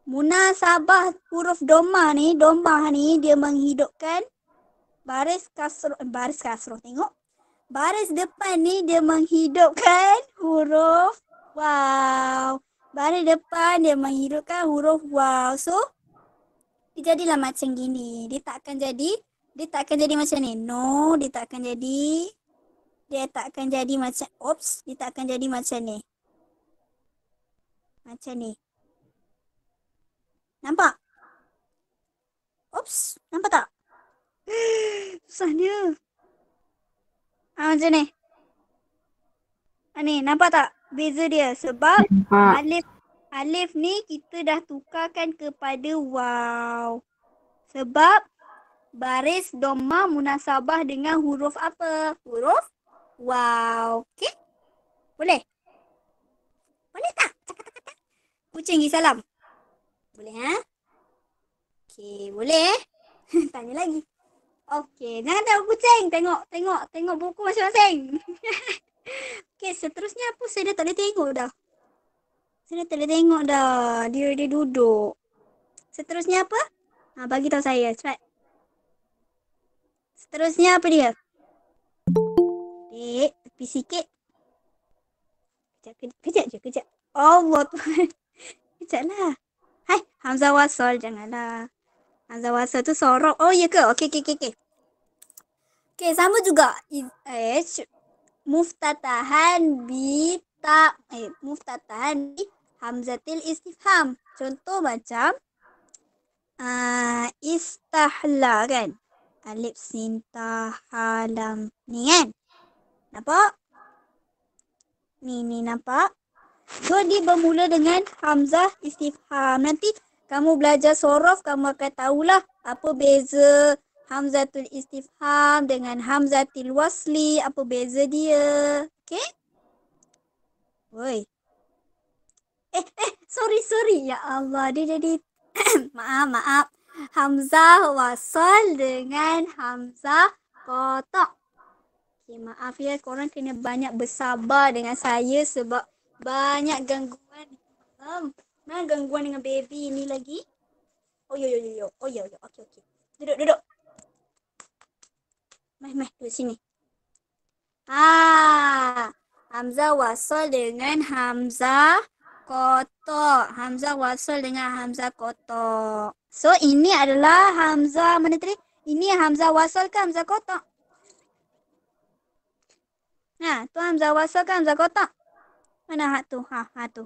munasabah huruf domah ni dia menghidupkan baris kasroh. Tengok. Baris depan ni dia menghidupkan huruf waw. Baris depan dia menghidupkan huruf waw. So, dia jadilah macam gini. Dia tak akan jadi macam ni. No, dia tak akan jadi. Dia tak akan jadi macam, dia tak akan jadi macam ni. Macam ni. Nampak? Nampak tak? Susah dia. Macam ni. Ni, nampak tak beza dia? Sebab alif ni kita dah tukarkan kepada waw. Sebab baris dhamma munasabah dengan huruf apa? Huruf waw. Okey? Boleh? Boleh tak? Cakap. Kucing pergi salam. Boleh Okey, boleh Tanya lagi. Okey, jangan tengok kucing. Tengok buku masing-masing. Okey, seterusnya apa? Saya dah tak boleh tengok dah. Dia duduk. Seterusnya apa? Bagi tahu saya, cepat. Seterusnya apa dia? Dek, tepi sikit. Kejap. Allah Tuhan. Kejaplah. Hai, hamzah wasal janganlah. Hamzah wasal tu sorok. Oh, ya ke? Okey. Okey, sama juga. Muftatahan bi muftatahan bi hamzatil istifham. Contoh macam Istahla kan. Alif sin ta ha lam ni kan. Nampak? Ni nampak? So dia bermula dengan hamzah istifham. Nanti kamu belajar sorof, kamu akan tahulah apa beza hamzatul istifham dengan hamzatul wasli, apa beza dia. Okay? Woi. Sorry. Ya Allah, dia jadi maaf. Hamzah wasal dengan hamzah qata'. Okay, maaf ya, korang kena banyak bersabar dengan saya sebab banyak gangguan. Mana gangguan dengan baby ni lagi? Oh yo. Okey. Duduk. Mai duduk sini. Hamzah wasal dengan hamzah qata'. Hamzah wasal dengan hamzah qata'. So ini adalah hamzah mana tadi? Ini hamzah wasal ke hamzah qata'? Tu hamzah wasal ke hamzah qata'? Mana hak tu? Tu.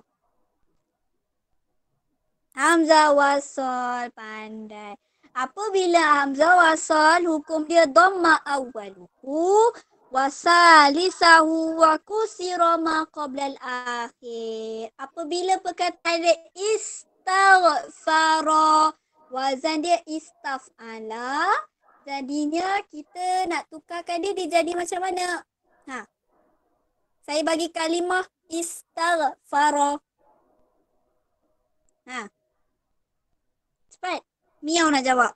Hamzah wasal, pandai. Apabila hamzah wasal, hukum dia dhamma awwaluhu wa salisahu wa kusira ma qabla al-akhir. Apabila perkataan dia istaghfara, wazan dia istaf'ala, jadinya kita nak tukarkan dia jadi macam mana? Saya bagi kalimah istaghfara. Cepat. Miau nak jawab.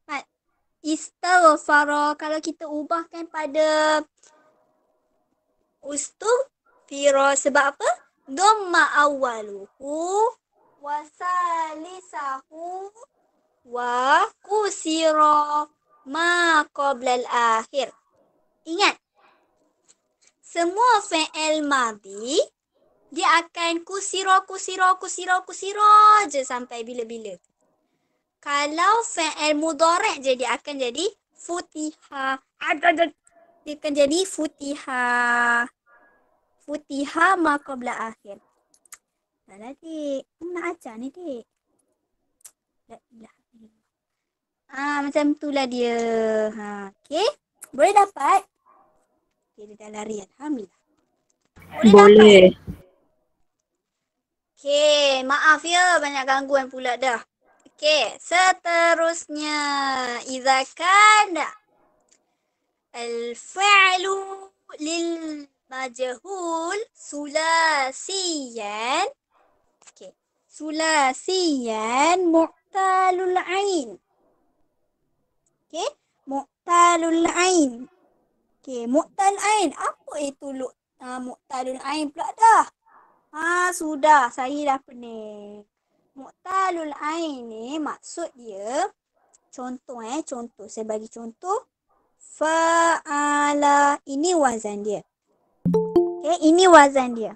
Cepat. Istaghfara. Kalau kita ubahkan pada ustufira. Sebab apa? Dhamma awwaluhu wa salisahu wa kusira ma qabla al-akhir. Ingat. Semua fi'il madhi dia akan kusira je sampai bila-bila. Kalau fi'il mudhari' je dia akan jadi futiha. Dia akan jadi futiha. Futiha ma qabla akhir. Dah dik. Nak ajar ni dik. Macam itulah dia. Okey. Boleh dapat? Okay, dia dah lari. Alhamdulillah. Boleh. Okay, maaf ya banyak gangguan pula dah. Okay, seterusnya. Iza kana al-fi'lu lil majhul sulasiyan. Okay, sulasiyan mu'talul ain. Okay, mu'talul ain. Okay, mu'tal ain. Apa itu mu'talul ain pula dah? Sudah. Saya dah pening. Mu'talul ain ni maksud dia, contoh. Saya bagi contoh. Fa'ala. Ini wazan dia. Okay, ini wazan dia.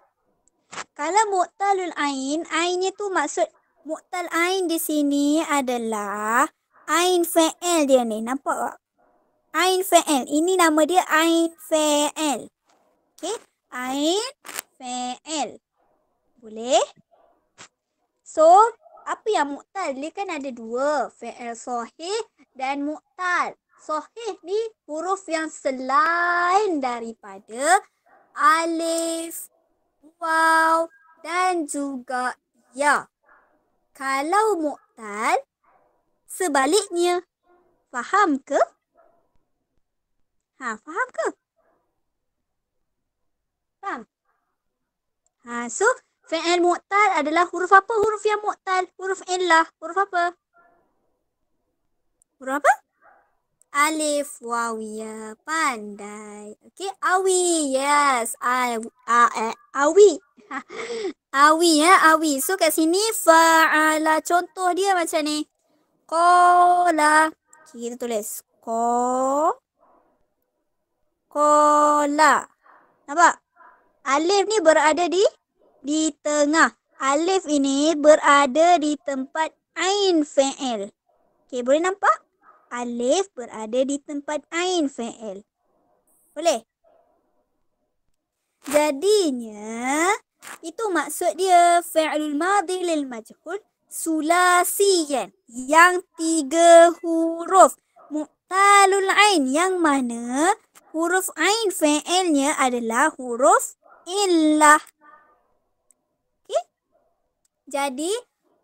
Kalau mu'talul ain ni tu maksud, mu'tal ain di sini adalah ain fa'il dia ni. Nampak tak? Ain fa'il. Ini nama dia ain fa'il. Okay. Ain fa'il. Boleh? So, apa yang mu'tal? Dia kan ada dua. Fa'il sahih dan mu'tal. Sahih ni huruf yang selain daripada alif, waw dan juga ya. Kalau mu'tal, sebaliknya. Faham ke? Faham ke? Faham? So, fi'il mu'tal adalah huruf apa? Huruf yang mu'tal. Huruf illah. Huruf apa? Huruf apa? Alif, wawiyah. Pandai. Okay, awi. Yes. Awi. Awi ya, awi. So, kat sini fa'ala. Contoh dia macam ni. Qala. Kita tulis. Qala. Nampak? Alif ni berada di tengah. Alif ini berada di tempat ain fa'il. Okey, boleh nampak? Alif berada di tempat ain fa'il. Boleh? Jadinya, itu maksud dia fi'lul madhi lil majhul sulasi kan? Yang 3 huruf. Mu'talul ain yang mana huruf ain fi'ilnya adalah huruf illah. Okey? Jadi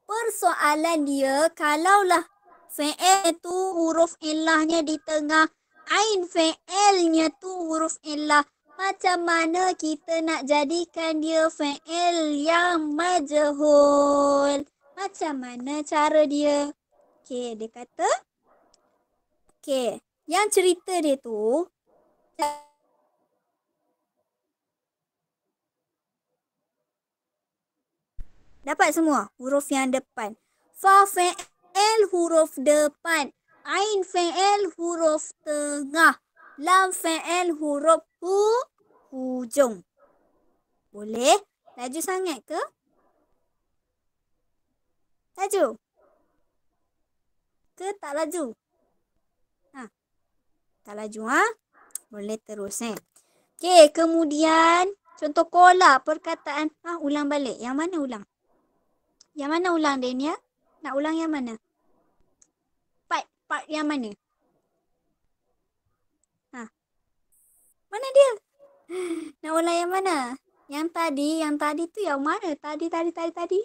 persoalan dia kalaulah fi'il tu huruf illahnya di tengah, ain fi'ilnya tu huruf illah, macam mana kita nak jadikan dia fi'il yang majhul? Macam mana cara dia? Okey, dia kata, okey, yang cerita dia tu, dapat semua huruf yang depan. Fa fi'il huruf depan, ain fi'il huruf tengah, lam fi'il huruf hujung. Boleh? Laju sangat ke? Laju? Ke tak laju? Tak laju Boleh terus Okey, kemudian contoh kola perkataan. Ulang balik. Yang mana ulang? Yang mana ulang, Dania? Nak ulang yang mana? Part yang mana? Mana dia? Nak ulang yang mana? Yang tadi tu yang mana? Tadi.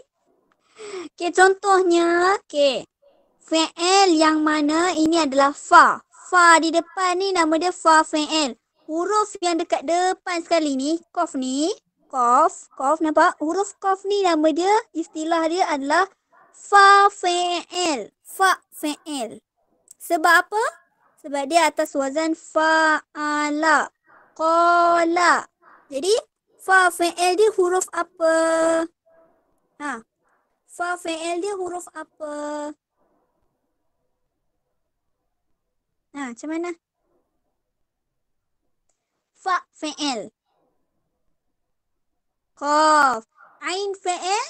Okey, contohnya, okey. Fi'il yang mana ini adalah fa. Fa di depan ni nama dia fa fi'il. Huruf yang dekat depan sekali ni, qaf ni, qaf, nampak? Huruf qaf ni nama dia, istilah dia adalah fa fi'il. Fa fi'il. Sebab apa? Sebab dia atas wazan fa'ala. Qala. Jadi, fa fi'il dia huruf apa? Fa fi'il dia huruf apa? Macam mana? Fa fi'il. Qaf. Ain fi'il.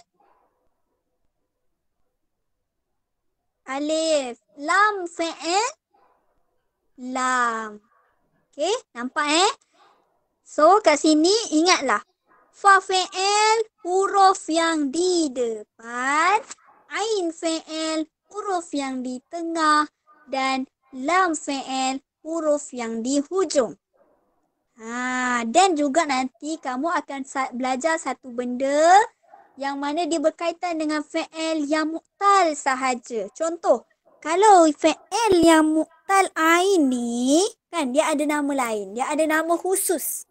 Alif. Lam fi'il. Lam. Okey, nampak So, kat sini ingatlah. Fa fi'il huruf yang di depan, ain fi'il huruf yang di tengah, dan lam fi'il huruf yang di hujung. Dan juga nanti kamu akan belajar satu benda yang mana dia berkaitan dengan fi'il yang mu'tal sahaja. Contoh, kalau fi'il yang mu'tal ain ni, kan dia ada nama lain. Dia ada nama khusus.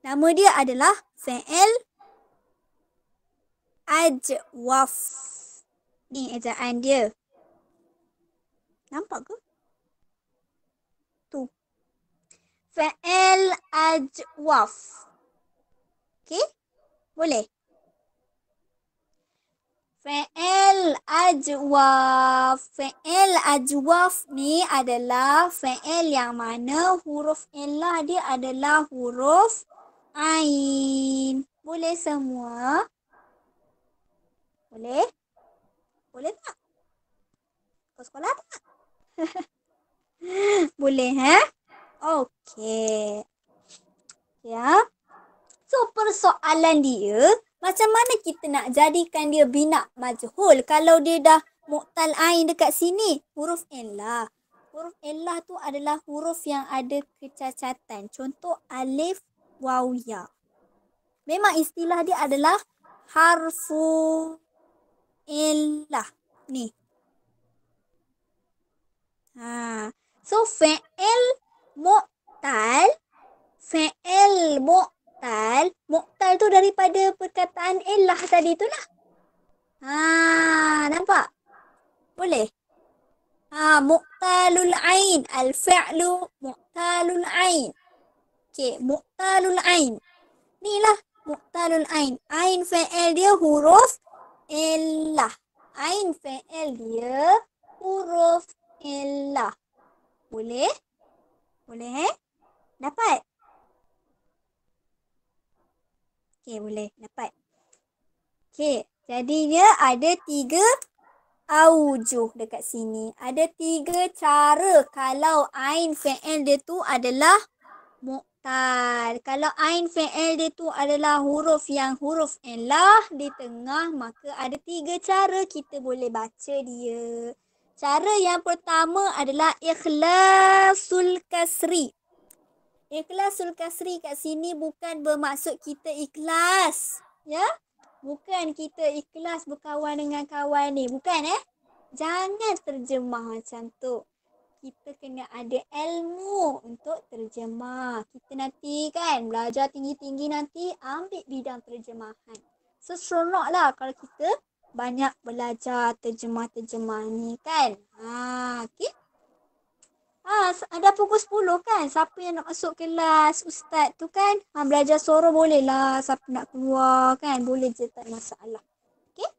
Nama dia adalah fi'il ajwaf. Ni ejaan dia. Nampak ke? Tu. Fi'il ajwaf. Okey? Boleh? Fi'il ajwaf. Fi'il ajwaf ni adalah fi'il yang mana huruf illah dia adalah huruf ain. Boleh semua? Boleh? Boleh tak? Kau sekolah tak? Boleh, Okey. Ya. So, persoalan dia, macam mana kita nak jadikan dia bina majhul kalau dia dah mu'tal ain dekat sini? Huruf illah. Huruf illah tu adalah huruf yang ada kecacatan. Contoh alif, waw, ya. Memang istilah dia adalah harfu illah. Ni. So, fi'il mu'tal. Fi'il mu'tal. Mu'tal tu daripada perkataan illah tadi tu lah. Nampak? Boleh? Mu'talul ain. Al-fi'lu mu'talul ain. Okey, mu'talul ain. Ni lah mu'talul ain. Ain fi'il dia huruf illah. Ain fi'il dia huruf illah. Boleh? Boleh, Dapat? Okey, boleh. Dapat. Okey, jadi dia ada 3 aujuh dekat sini. Ada 3 cara kalau ain fi'il dia tu adalah mu'tal. Bukan. Kalau ain fi'il dia tu adalah huruf lah di tengah, maka ada 3 cara kita boleh baca dia. Cara yang pertama adalah ikhlasul kasri. Ikhlasul kasri kat sini bukan bermaksud kita ikhlas. Ya? Bukan kita ikhlas berkawan dengan kawan ni. Bukan Jangan terjemah macam tu. Kita kena ada ilmu untuk terjemah. Kita nanti kan belajar tinggi-tinggi nanti ambil bidang terjemahan. So seronoklah kalau kita banyak belajar terjemah-terjemah ni kan. Okay. Ada pukul 10 kan? Siapa yang nak masuk kelas ustaz tu kan? Belajar suara boleh lah. Siapa nak keluar kan? Boleh je, tak masalah. Okay?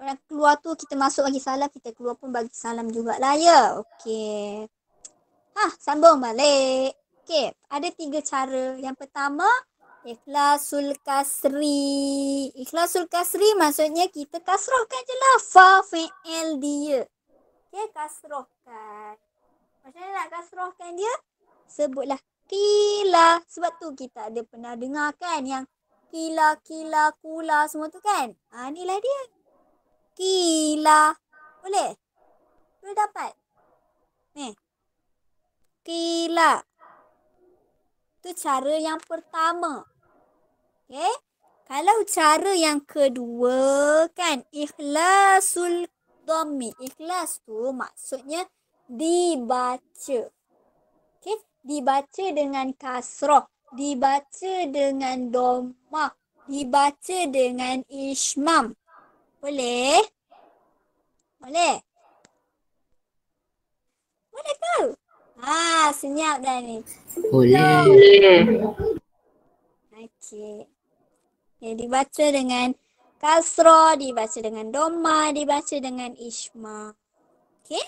Orang keluar tu kita masuk bagi salam, kita keluar pun bagi salam jugalah ya. Okay. Sambung balik. Okay, ada 3 cara. Yang pertama, ikhlasul kasri. Ikhlasul kasri maksudnya kita kasrohkan je lah fa fi'il dia. Okay, kasrohkan. Macam mana nak kasrohkan dia? Sebutlah kila. Sebab tu kita ada pernah dengar kan yang kila, kula semua tu kan. Inilah dia. Kila. Boleh? Boleh dapat? Ni. Kila. Itu cara yang pertama. Okay. Kalau cara yang kedua kan. Ikhlasul dhammi. Ikhlas tu maksudnya dibaca. Okay. Dibaca dengan kasrah. Dibaca dengan dhammah. Dibaca dengan ishmam. Boleh? Boleh? Boleh ke? Senyap dah ni. Boleh. Okey. Okay, dibaca dengan kasrah, dibaca dengan dhammah, dibaca dengan ishmam. Okey?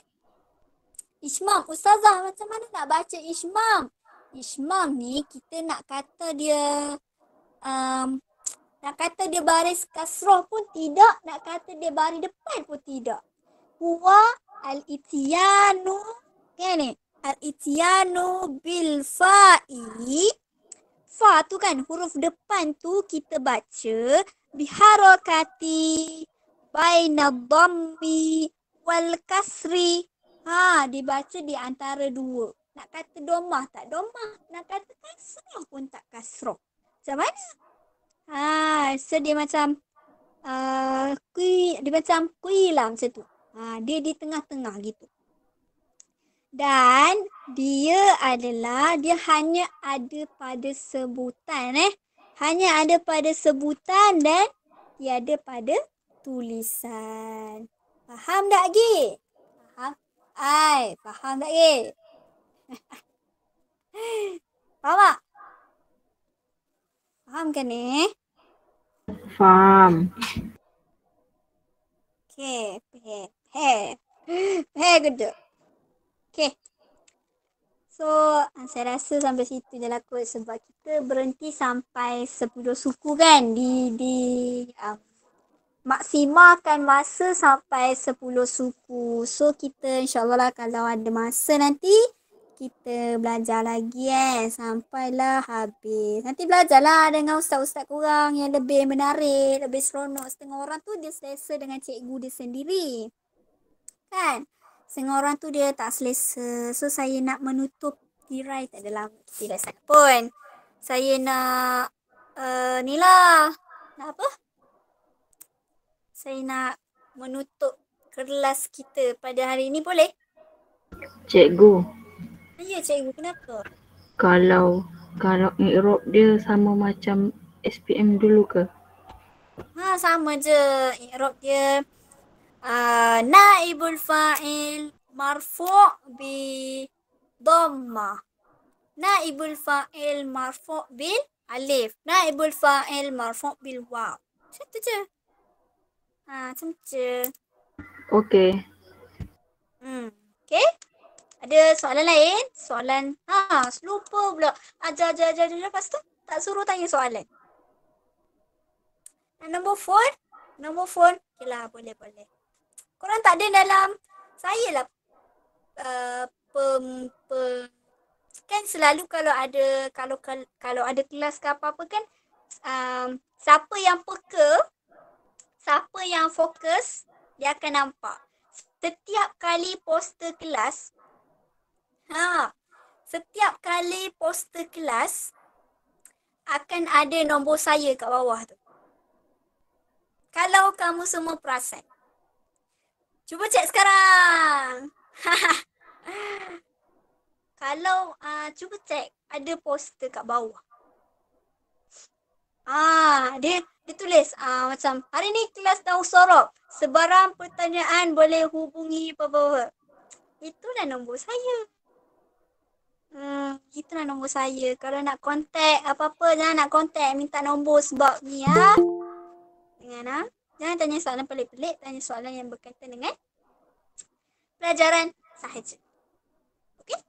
Ishmam. Ustazah, macam mana nak baca ishmam? Ishmam ni kita nak kata dia nak kata dia baris kasrah pun tidak, nak kata dia baris depan pun tidak. Huwa al-ityanu, kan ni? Al-ityanu bil fa'i. Fa tu kan huruf depan tu kita baca biharakati baina dhammi wal kasri. Dibaca di antara dua. Nak kata domah tak domah, nak kata kasrah pun tak kasrah. Macam mana? So dia macam dia macam kuila macam tu. Dia di tengah-tengah gitu. Dan dia hanya ada pada sebutan Hanya ada pada sebutan dan tiada pada tulisan. Faham tak Gi? Faham? Faham tak Gi? Faham tak? Faham kan ni? Faham. Okay. Good. Okay. So, saya rasa sampai situ je lah kot sebab kita berhenti sampai 10 suku kan. Maksimalkan masa sampai 10 suku. So, kita insyaAllah lah kalau ada masa nanti, kita belajar lagi sampailah habis. Nanti belajarlah dengan ustaz-ustaz korang yang lebih menarik, lebih seronok. Setengah orang tu dia selesa dengan cikgu dia sendiri. Kan? Setengah orang tu dia tak selesa. So saya nak menutup tirai tak adalah tirai sangat pun. Saya nak nak apa? Saya nak menutup kelas kita pada hari ini, boleh? Cikgu, Ya cikgu, kenapa? kalau i'rab dia sama macam SPM dulu ke? Sama je. I'rab dia naibul fa'il marfu' bi dhammah. Naibul fa'il marfu' bil alif. Naibul fa'il marfu' bil waw. Macam tu je. Macam je. Okey. Okay. Ada soalan lain? Soalan. Lupa pula. Ajar. Lepas tu tak suruh tanya soalan. Nombor phone. Okay lah, boleh. Korang tak ada dalam saya lah kan selalu kalau ada kelas ke apa-apa kan, siapa yang peka, siapa yang fokus, dia akan nampak. Setiap kali poster kelas, setiap kali poster kelas akan ada nombor saya kat bawah tu. Kalau kamu semua perasan. Cuba cek sekarang. Kalau cuba cek ada poster kat bawah. Dia tulis macam hari ni kelas tahu sorok. Sebarang pertanyaan boleh hubungi apa-apa. Itulah nombor saya. Itulah nombor saya. Kalau nak kontak apa-apa jangan nak kontak minta nombor sebab ni ya. Jangan tanya soalan pelik-pelik, tanya soalan yang berkaitan dengan pelajaran sahaja. Okey?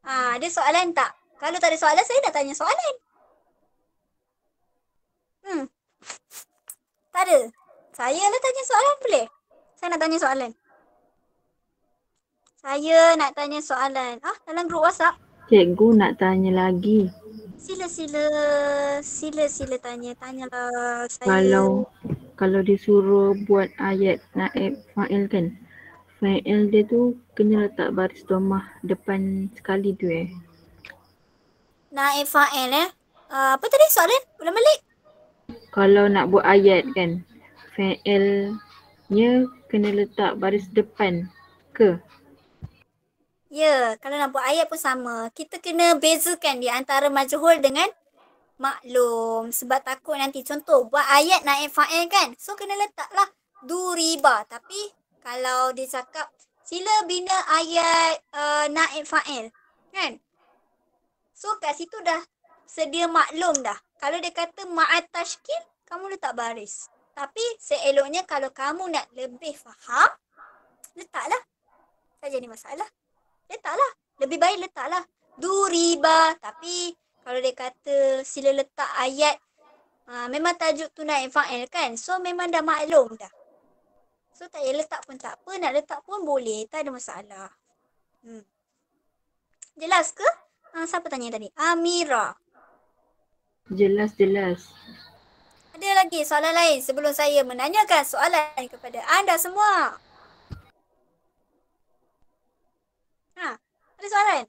Ada soalan tak? Kalau tak ada soalan, saya nak tanya soalan. Tak ada. Saya lah tanya soalan boleh? Saya nak tanya soalan. Saya nak tanya soalan. Dalam grup WhatsApp. Cikgu nak tanya lagi. Sila tanyalah saya. Kalau disuruh buat ayat naib fa'il kan, fa'il dia tu kena letak baris domah depan sekali tu Naib fa'il apa tadi soalan? Ulang balik. Kalau nak buat ayat kan, fa'ilnya kena letak baris depan ke? Ya, kalau nak buat ayat pun sama. Kita kena bezakan di antara majhul dengan maklum. Sebab takut nanti contoh buat ayat naib fa'il kan. So kena letaklah duriba. Tapi kalau dia cakap sila bina ayat naib fa'il kan. So kat situ dah sedia maklum dah. Kalau dia kata ma'at tashkil, kamu letak baris. Tapi seeloknya kalau kamu nak lebih faham, letaklah. Tak jadi masalah. Letaklah. Lebih baik letaklah duriba. Tapi kalau dia kata sila letak ayat, memang tajuk tu naib fa'il kan. So memang dah maklum dah. So tak payah letak pun tak apa. Nak letak pun boleh. Tak ada masalah. Jelas ke? Siapa tanya tadi? Amira. Jelas. Ada lagi soalan lain sebelum saya menanyakan soalan kepada anda semua? Ada soalan?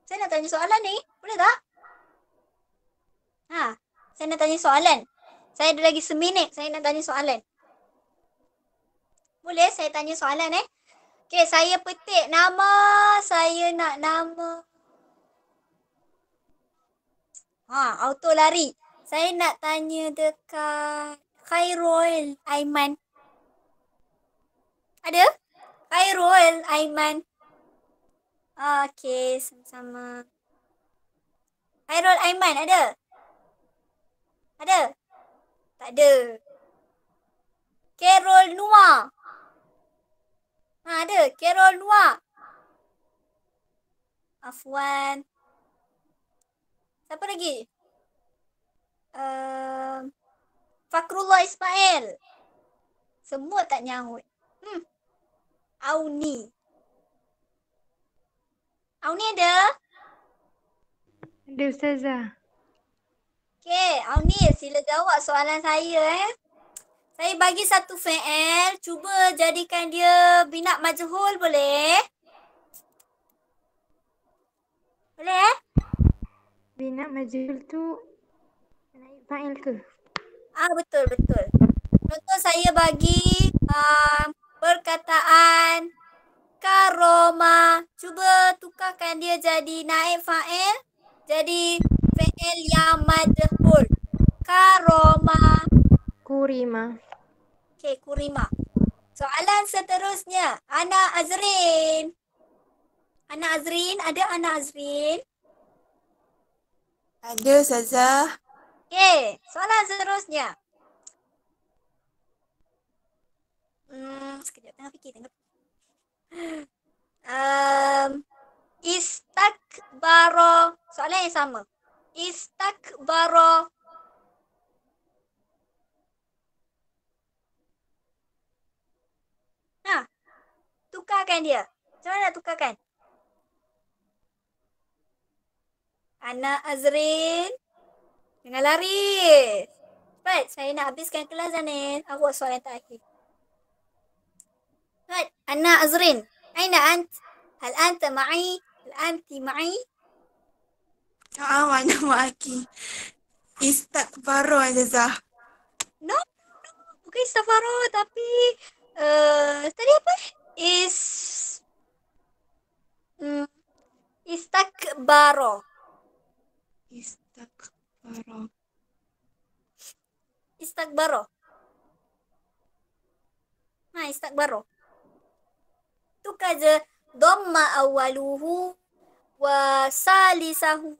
Saya nak tanya soalan ni. Boleh tak? Saya nak tanya soalan. Saya ada lagi seminit. Saya nak tanya soalan. Boleh saya tanya soalan Okay, saya petik nama. Saya nak nama. Auto lari. Saya nak tanya dekat Khairul Aiman. Ada? Khairul Aiman. Okay, sama-sama. Khairul Aiman ada? Ada? Tak ada. Carol Noah. Ada? Carol Noah. Afwan. Siapa lagi? Fakrullah Ismail. Semua tak nyahut. Auni. Auni ada? Ada Ustazah. Okay, Auni sila jawab soalan saya Saya bagi satu fi'il. Cuba jadikan dia bina majhul boleh? Boleh Bina majhul tu naib fa'il ke? Betul. Contoh saya bagi perkataan karoma. Cuba tukarkan dia jadi naib fa'il. Jadi fi'il yang majhul. Karoma. Kurima. Okay, kurima. Soalan seterusnya. Ana Azrin. Ada Ana Azrin? Ada Ustazah. Okay, soalan seterusnya. Sekejap, tengah fikir. Istakbaro. Soalan yang sama. Istakbaro. Tukarkan dia. Macam mana nak tukarkan? Anak Azrin. Jangan lari. Cepat, saya nak habiskan kelas dah ni. Aku buat soalan terakhir. Cepat, Anak Azrin. Aina ant? Hal anta ma'i? Hal anti ma'i? نعم أنا معك استكبروا يا زازا No, bukan istafaro tapi tadi apa? Istakbaro. استكبروا Istakbaro. Istakbaro. Tu kaja dhamma awaluhu wa salisahu.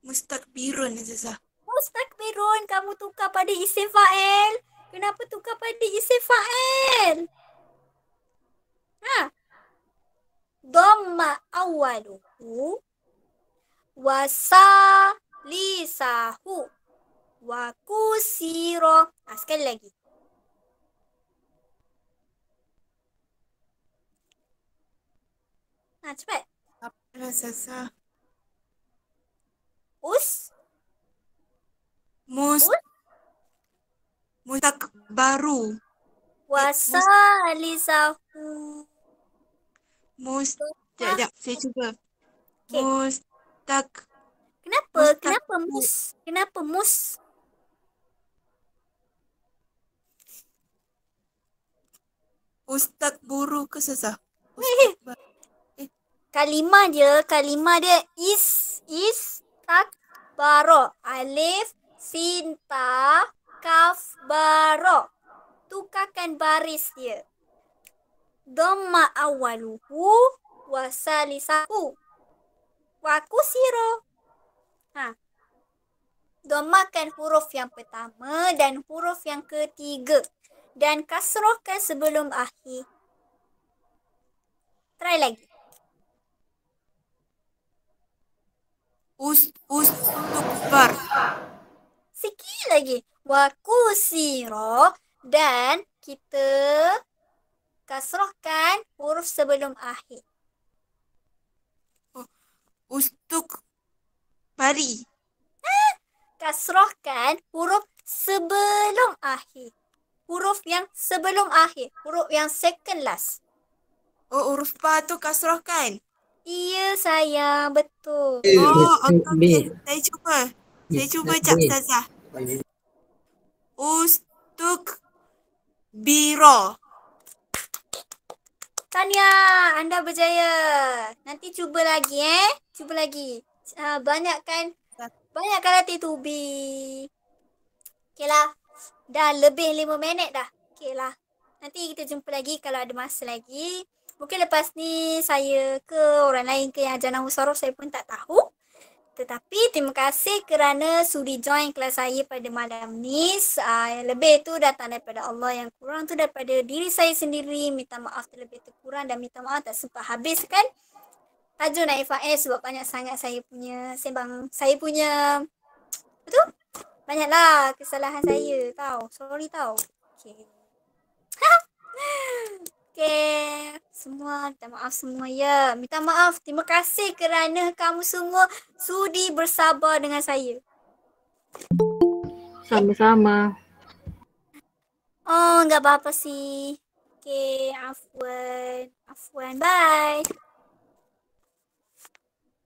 مستكبرون يا زازا Mustakbirun, kamu tukar pada isim fa'il. Kenapa tukar pada isim fa'il? Dhamma awaluhu wa salisahu wa kusiro. Sekali lagi. Cepat. apa ya زازا mustakbaru Wasalisahu. Sekejap, saya cuba. Okay. Kenapa? Kenapa mus? Kenapa mus? Mustakburu ke Zazah? Kalimah dia takbaro. Alif, sin, ta, kaf, baro. Tukarkan baris dia. Dhamma awaluhu wa salisahu wa kusiro. Dhammakan huruf yang pertama dan huruf yang ketiga. Dan kasrohkan sebelum akhir. Try lagi. Ustukbar. Sikit lagi. Wa kusiro. Dan kita kasrohkan huruf sebelum akhir. Ustukbari. Kasrohkan huruf sebelum akhir. Huruf yang sebelum akhir. Huruf yang second last. Oh, huruf pa tu kasrohkan. Iya sayang, betul. Okey. Saya cuba cak Zazah. Ustukbiro. Tania, anda berjaya. Nanti cuba lagi Cuba lagi. Banyakkan latih tubi. Okeylah. Dah lebih 5 minit dah. Okeylah. Nanti kita jumpa lagi kalau ada masa lagi. Mungkin lepas ni saya ke orang lain ke yang ajar nahwu sorof saya pun tak tahu. Tetapi terima kasih kerana sudi join kelas saya pada malam ni. Yang lebih tu datang daripada Allah, yang kurang tu daripada diri saya sendiri. Minta maaf terlebih terkurang dan minta maaf tak sempat habiskan tajuk naib fa'il sebab banyak sangat saya punya sembang. Saya punya betul? Banyaklah kesalahan saya tau. Sorry tau. Okay. Okay. Semua minta maaf semua ya. Minta maaf. Terima kasih kerana kamu semua sudi bersabar dengan saya. Sama-sama. Oh, enggak apa-apa sih. Okay, afwan. Afwan. Bye.